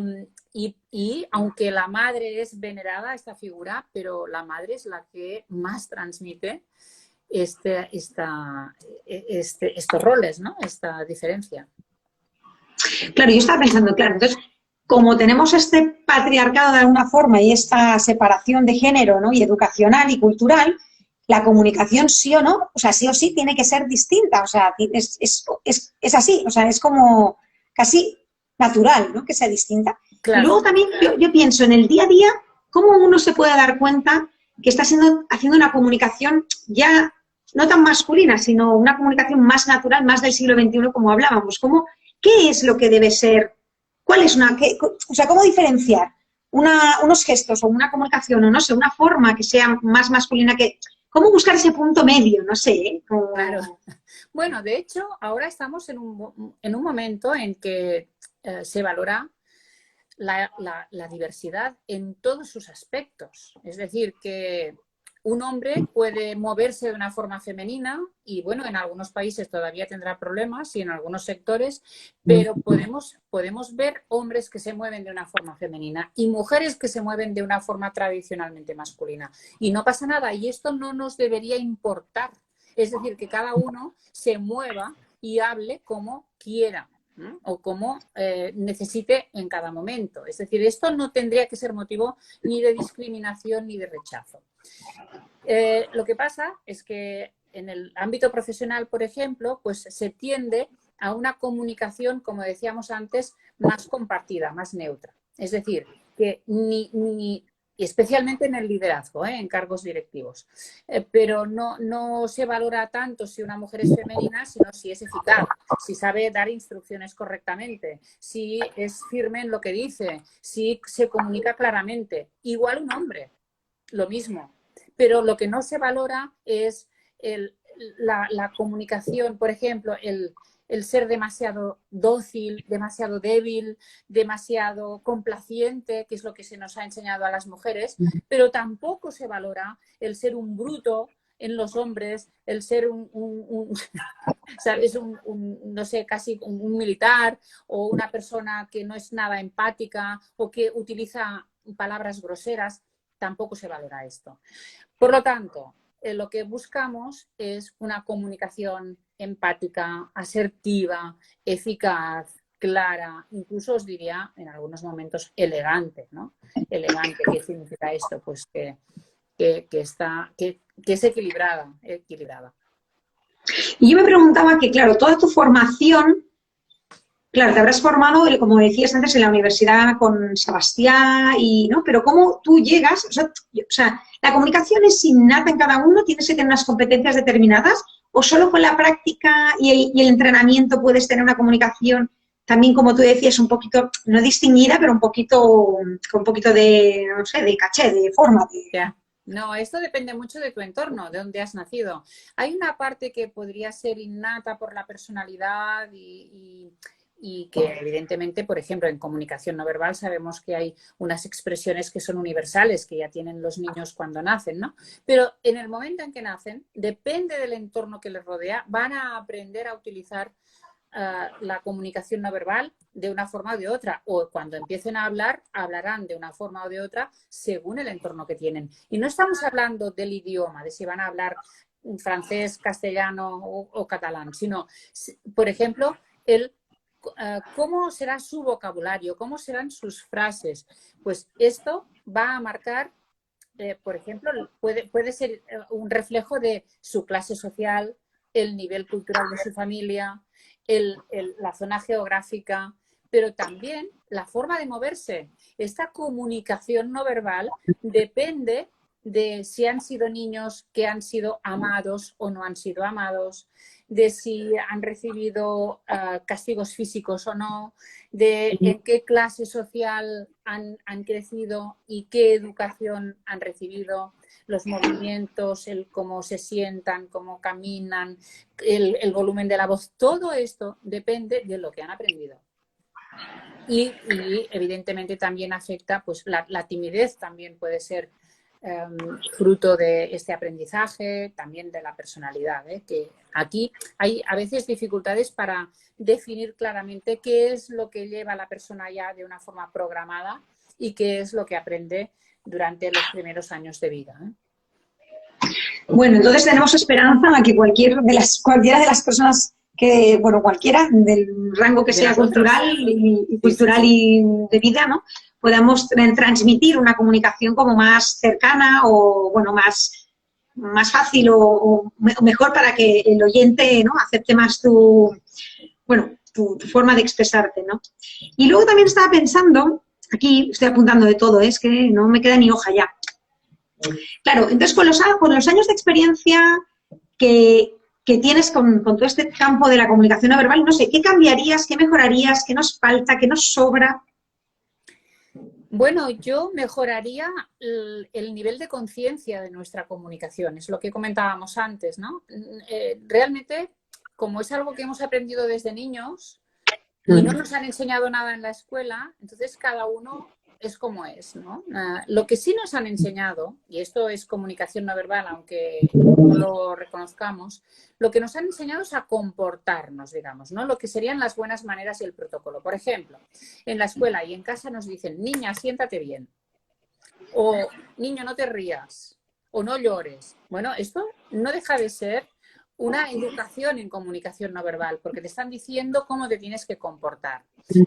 aunque la madre es venerada, esta figura, pero la madre es la que más transmite estos roles, ¿no? Esta diferencia. Claro, yo estaba pensando, claro, entonces, como tenemos este patriarcado de alguna forma y esta separación de género, ¿no? Y educacional y cultural, la comunicación sí o no, o sea, sí o sí tiene que ser distinta, o sea, es así, o sea, es como casi natural, ¿no? Que sea distinta. Claro. Y luego también yo pienso en el día a día, cómo uno se puede dar cuenta que está haciendo una comunicación ya no tan masculina, sino una comunicación más natural, más del siglo XXI, como hablábamos. ¿Qué es lo que debe ser? ¿Cuál es cómo diferenciar unos gestos o una comunicación o no sé, una forma que sea más masculina ¿Cómo buscar ese punto medio? No sé, ¿eh? Claro. Bueno, de hecho, ahora estamos en un momento en que se valora la diversidad en todos sus aspectos. Es decir, que un hombre puede moverse de una forma femenina y, bueno, en algunos países todavía tendrá problemas y en algunos sectores, pero podemos ver hombres que se mueven de una forma femenina y mujeres que se mueven de una forma tradicionalmente masculina. Y no pasa nada, y esto no nos debería importar. Es decir, que cada uno se mueva y hable como quiera, ¿no? O como necesite en cada momento. Es decir, esto no tendría que ser motivo ni de discriminación ni de rechazo. Lo que pasa es que en el ámbito profesional, por ejemplo, pues se tiende a una comunicación, como decíamos antes, más compartida, más neutra. Es decir, que especialmente en el liderazgo, en cargos directivos. Pero no se valora tanto si una mujer es femenina, sino si es eficaz, si sabe dar instrucciones correctamente, si es firme en lo que dice, si se comunica claramente. Igual un hombre, lo mismo. Pero lo que no se valora es la comunicación, por ejemplo, el ser demasiado dócil, demasiado débil, demasiado complaciente, que es lo que se nos ha enseñado a las mujeres, pero tampoco se valora el ser un bruto en los hombres, el ser ¿sabes? No sé, casi un militar o una persona que no es nada empática o que utiliza palabras groseras, tampoco se valora esto. Por lo tanto, lo que buscamos es una comunicación empática, asertiva, eficaz, clara, incluso os diría en algunos momentos elegante, ¿no? Elegante, ¿qué significa esto? Pues que es equilibrada. Y yo me preguntaba que, claro, toda tu formación, claro, te habrás formado, como decías antes, en la universidad con Sebastián, ¿no? Pero ¿cómo tú llegas? O sea, ¿la comunicación es innata en cada uno? ¿Tienes que tener unas competencias determinadas? ¿O solo con la práctica y el entrenamiento puedes tener una comunicación también, como tú decías, un poquito, no distinguida, pero con un poquito de, no sé, de caché, de forma? Yeah. No, esto depende mucho de tu entorno, de dónde has nacido. Hay una parte que podría ser innata por la personalidad y que evidentemente, por ejemplo, en comunicación no verbal sabemos que hay unas expresiones que son universales, que ya tienen los niños cuando nacen, ¿no? Pero en el momento en que nacen, depende del entorno que les rodea, van a aprender a utilizar la comunicación no verbal de una forma o de otra, o cuando empiecen a hablar, hablarán de una forma o de otra según el entorno que tienen. Y no estamos hablando del idioma, de si van a hablar francés, castellano o catalán, sino, por ejemplo, cómo será su vocabulario, cómo serán sus frases. Pues esto va a marcar, por ejemplo, puede ser un reflejo de su clase social, el nivel cultural de su familia, la zona geográfica, pero también la forma de moverse. Esta comunicación no verbal depende de si han sido niños que han sido amados o no han sido amados, de si han recibido castigos físicos o no, de en qué clase social han crecido y qué educación han recibido, los movimientos, el cómo se sientan, cómo caminan, el volumen de la voz. Todo esto depende de lo que han aprendido. Y evidentemente también afecta, pues la timidez también puede ser fruto de este aprendizaje, también de la personalidad, que aquí hay a veces dificultades para definir claramente qué es lo que lleva a la persona ya de una forma programada y qué es lo que aprende durante los primeros años de vida. Bueno, entonces tenemos esperanza a que cualquiera de las personas que, bueno, cualquiera del rango que sea cultural y cultural y de vida, ¿no? Podamos transmitir una comunicación como más cercana o, bueno, más fácil o mejor para que el oyente, ¿no?, acepte más tu forma de expresarte, ¿no? Y luego también estaba pensando, aquí estoy apuntando de todo, es que no me queda ni hoja ya. Claro, entonces con los años de experiencia, que tienes con todo este campo de la comunicación no verbal. No sé, ¿qué cambiarías, qué mejorarías, qué nos falta, qué nos sobra? Bueno, yo mejoraría el nivel de conciencia de nuestra comunicación, es lo que comentábamos antes, ¿no? Realmente, como es algo que hemos aprendido desde niños y no nos han enseñado nada en la escuela, entonces cada uno es como es, ¿no? Lo que sí nos han enseñado, y esto es comunicación no verbal, aunque no lo reconozcamos, lo que nos han enseñado es a comportarnos, digamos, ¿no? Lo que serían las buenas maneras y el protocolo. Por ejemplo, en la escuela y en casa nos dicen, niña, siéntate bien, o niño, no te rías, o no llores. Bueno, esto no deja de ser una educación en comunicación no verbal, porque te están diciendo cómo te tienes que comportar.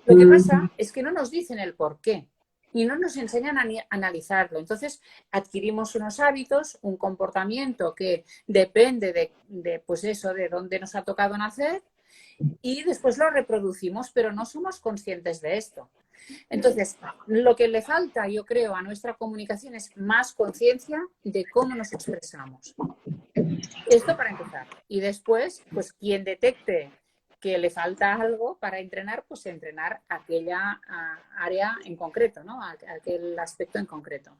Lo que pasa es que no nos dicen el por qué y no nos enseñan a analizarlo. Entonces, adquirimos unos hábitos, un comportamiento que depende pues eso, de dónde nos ha tocado nacer, y después lo reproducimos, pero no somos conscientes de esto. Entonces, lo que le falta, yo creo, a nuestra comunicación es más conciencia de cómo nos expresamos. Esto para empezar. Y después, pues quien detecte que le falta algo para entrenar, pues entrenar aquella área en concreto, ¿no? Aquel aspecto en concreto.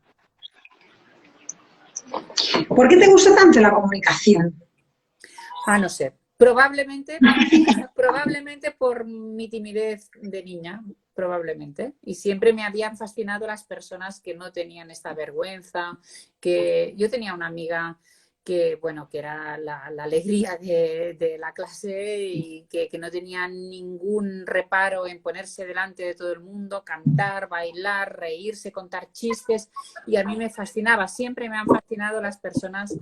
¿Por qué te gusta tanto la comunicación? No sé. Probablemente por mi timidez de niña, probablemente. Y siempre me habían fascinado las personas que no tenían esta vergüenza, que yo tenía una amiga que, bueno, que era la alegría de la clase y que no tenía ningún reparo en ponerse delante de todo el mundo, cantar, bailar, reírse, contar chistes, y a mí me fascinaba. Siempre me han fascinado las personas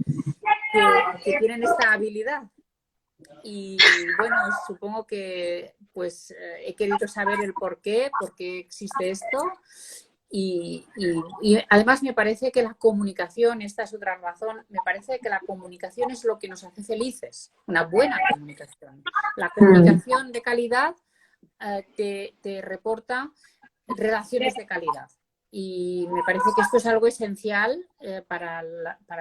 que tienen esta habilidad. Y bueno, supongo que pues he querido saber el por qué existe esto. Y además me parece que la comunicación, esta es otra razón, me parece que la comunicación es lo que nos hace felices, una buena comunicación. La comunicación de calidad te reporta relaciones de calidad. Y me parece que esto es algo esencial para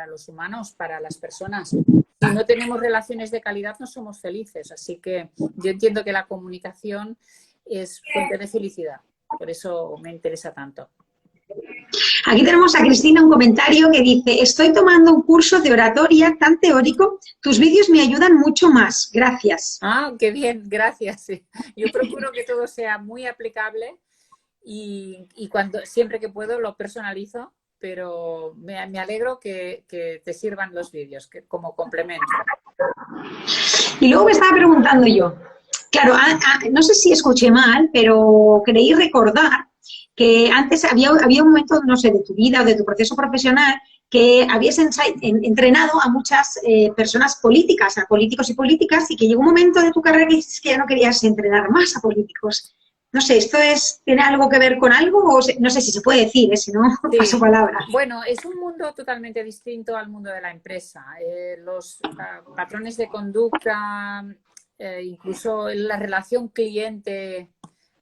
los humanos, para las personas. Si no tenemos relaciones de calidad, no somos felices. Así que yo entiendo que la comunicación es fuente de felicidad. Por eso me interesa tanto. Aquí tenemos a Cristina un comentario que dice: estoy tomando un curso de oratoria tan teórico, tus vídeos me ayudan mucho más. Gracias. Qué bien, gracias. Sí. Yo procuro que todo sea muy aplicable y siempre que puedo lo personalizo, pero me alegro que te sirvan los vídeos como complemento. Y luego me estaba preguntando yo, claro, no sé si escuché mal, pero creí recordar que antes había un momento, no sé, de tu vida o de tu proceso profesional que habías entrenado a muchas personas políticas, a políticos y políticas, y que llegó un momento de tu carrera que dices que ya no querías entrenar más a políticos. No sé, ¿esto tiene algo que ver con algo? O no sé si se puede decir, si no, sí. paso palabra. Bueno, es un mundo totalmente distinto al mundo de la empresa. Los patrones de conducta, incluso la relación cliente,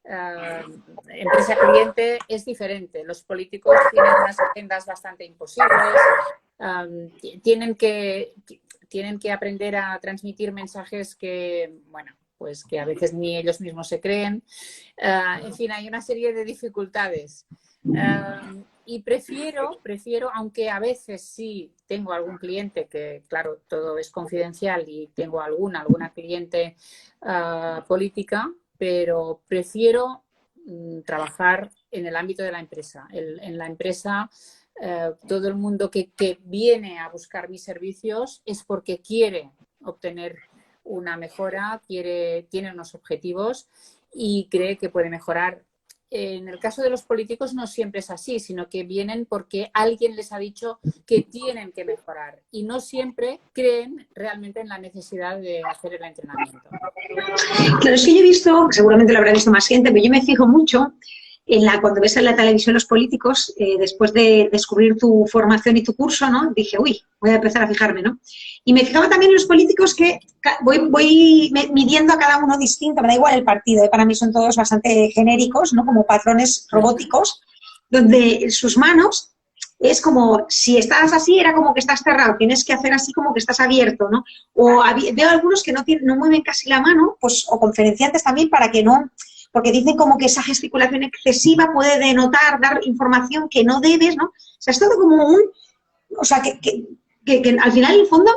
empresa-cliente es diferente. Los políticos tienen unas agendas bastante imposibles, tienen que aprender a transmitir mensajes que, bueno, pues que a veces ni ellos mismos se creen. En fin, hay una serie de dificultades. Y prefiero, aunque a veces sí tengo algún cliente que, claro, todo es confidencial y tengo alguna cliente política, pero prefiero trabajar en el ámbito de la empresa. En la empresa, todo el mundo que viene a buscar mis servicios es porque quiere obtener una mejora, tiene unos objetivos y cree que puede mejorar. En el caso de los políticos no siempre es así, sino que vienen porque alguien les ha dicho que tienen que mejorar y no siempre creen realmente en la necesidad de hacer el entrenamiento. Claro, es que yo he visto, seguramente lo habrá visto más gente, pero yo me fijo mucho cuando ves en la televisión los políticos, después de descubrir tu formación y tu curso, ¿no? Dije, uy, voy a empezar a fijarme, ¿no? Y me fijaba también en los políticos que voy midiendo a cada uno distinto, me da igual el partido, para mí son todos bastante genéricos, ¿no? Como patrones robóticos, donde sus manos es como, si estás así, era como que estás cerrado, tienes que hacer así como que estás abierto, ¿no? O veo algunos que no mueven casi la mano, pues, o conferenciantes también para que no, porque dicen como que esa gesticulación excesiva puede denotar, dar información que no debes, ¿no? O sea, es todo como o sea, que al final, en el fondo,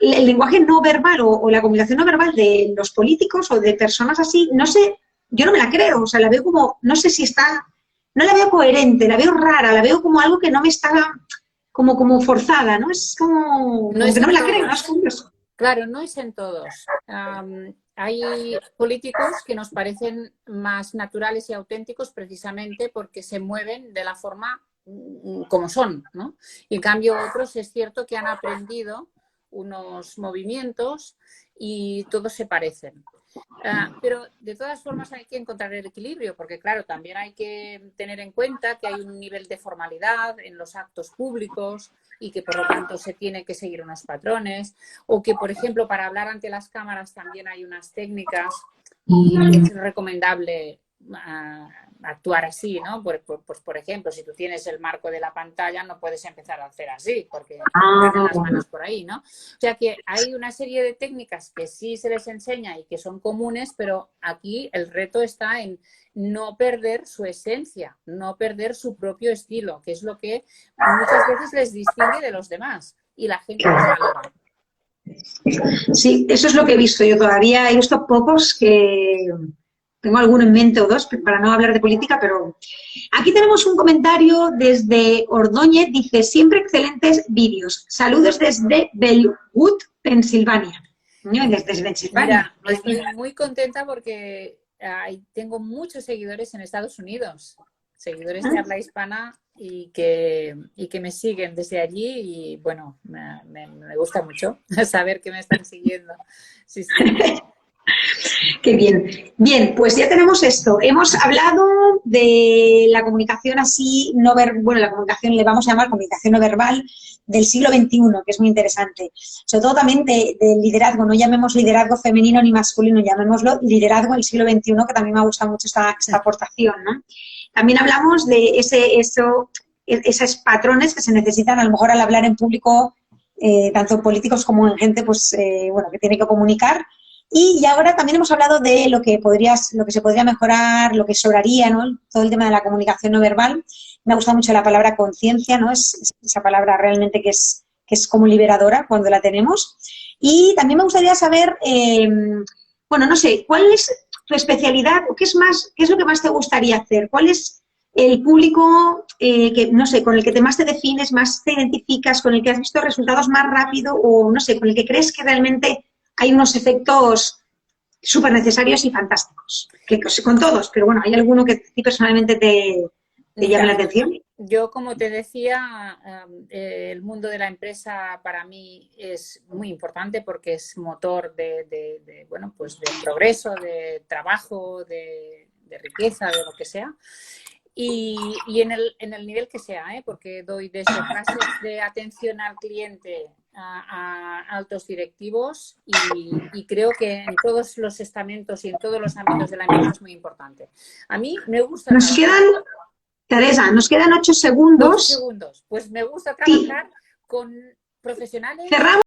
el lenguaje no verbal o la comunicación no verbal de los políticos o de personas así, no sé, yo no me la creo, o sea, la veo como, no sé si está, no la veo coherente, la veo rara, la veo como algo que no me está, como forzada, ¿no? Es No como es que no me en la creo, ¿no? Es todos. curioso. Claro, no es en todos. Hay políticos que nos parecen más naturales y auténticos precisamente porque se mueven de la forma como son, ¿no? Y en cambio otros es cierto que han aprendido unos movimientos y todos se parecen. Pero de todas formas hay que encontrar el equilibrio, porque claro, también hay que tener en cuenta que hay un nivel de formalidad en los actos públicos y que por lo tanto se tiene que seguir unos patrones, o que por ejemplo para hablar ante las cámaras también hay unas técnicas y es recomendable actuar así, ¿no? Pues por ejemplo, si tú tienes el marco de la pantalla no puedes empezar a hacer así porque ganan las manos por ahí, ¿no? O sea que hay una serie de técnicas que sí se les enseña y que son comunes, pero aquí el reto está en no perder su esencia, no perder su propio estilo, que es lo que muchas veces les distingue de los demás y la gente los valora. Sí, eso es lo que he visto. Yo todavía he visto pocos que tengo alguno en mente o dos para no hablar de política, pero aquí tenemos un comentario desde Ordóñez, dice, siempre excelentes vídeos. Saludos desde Bellwood, Pensilvania. Desde Pensilvania. Mira, estoy muy contenta porque tengo muchos seguidores en Estados Unidos, seguidores de habla hispana y que me siguen desde allí y bueno, me gusta mucho saber que me están siguiendo. Sí, sí. Qué bien. Bien, pues ya tenemos esto. Hemos hablado de la comunicación así, no bueno, la comunicación le vamos a llamar comunicación no verbal del siglo XXI, que es muy interesante. Sobre todo también del liderazgo, no llamemos liderazgo femenino ni masculino, llamémoslo liderazgo del siglo XXI, que también me ha gustado mucho esta aportación, ¿no? También hablamos de esos patrones que se necesitan a lo mejor al hablar en público, tanto políticos como en gente pues, bueno, que tiene que comunicar. Y ahora también hemos hablado de lo que se podría mejorar, lo que sobraría, ¿no? Todo el tema de la comunicación no verbal. Me ha gustado mucho la palabra conciencia, ¿no? Es esa palabra realmente que es como liberadora cuando la tenemos. Y también me gustaría saber, bueno, no sé, ¿cuál es tu especialidad? ¿Qué es lo que más te gustaría hacer? ¿Cuál es el público que, no sé, con el que más te defines, más te identificas, con el que has visto resultados más rápido o, no sé, con el que crees que realmente hay unos efectos súper necesarios y fantásticos, que con todos, pero bueno, ¿hay alguno que a ti personalmente te llame la atención? Yo, como te decía, el mundo de la empresa para mí es muy importante porque es motor bueno, pues de progreso, de trabajo, de riqueza, de lo que sea. Y en el nivel que sea, porque doy desde clases de atención al cliente a altos directivos y creo que en todos los estamentos y en todos los ámbitos de la empresa es muy importante. A mí me gusta trabajar. Teresa, nos quedan 8 8 segundos. segundos. Pues me gusta Sí. trabajar con profesionales. Cerramos.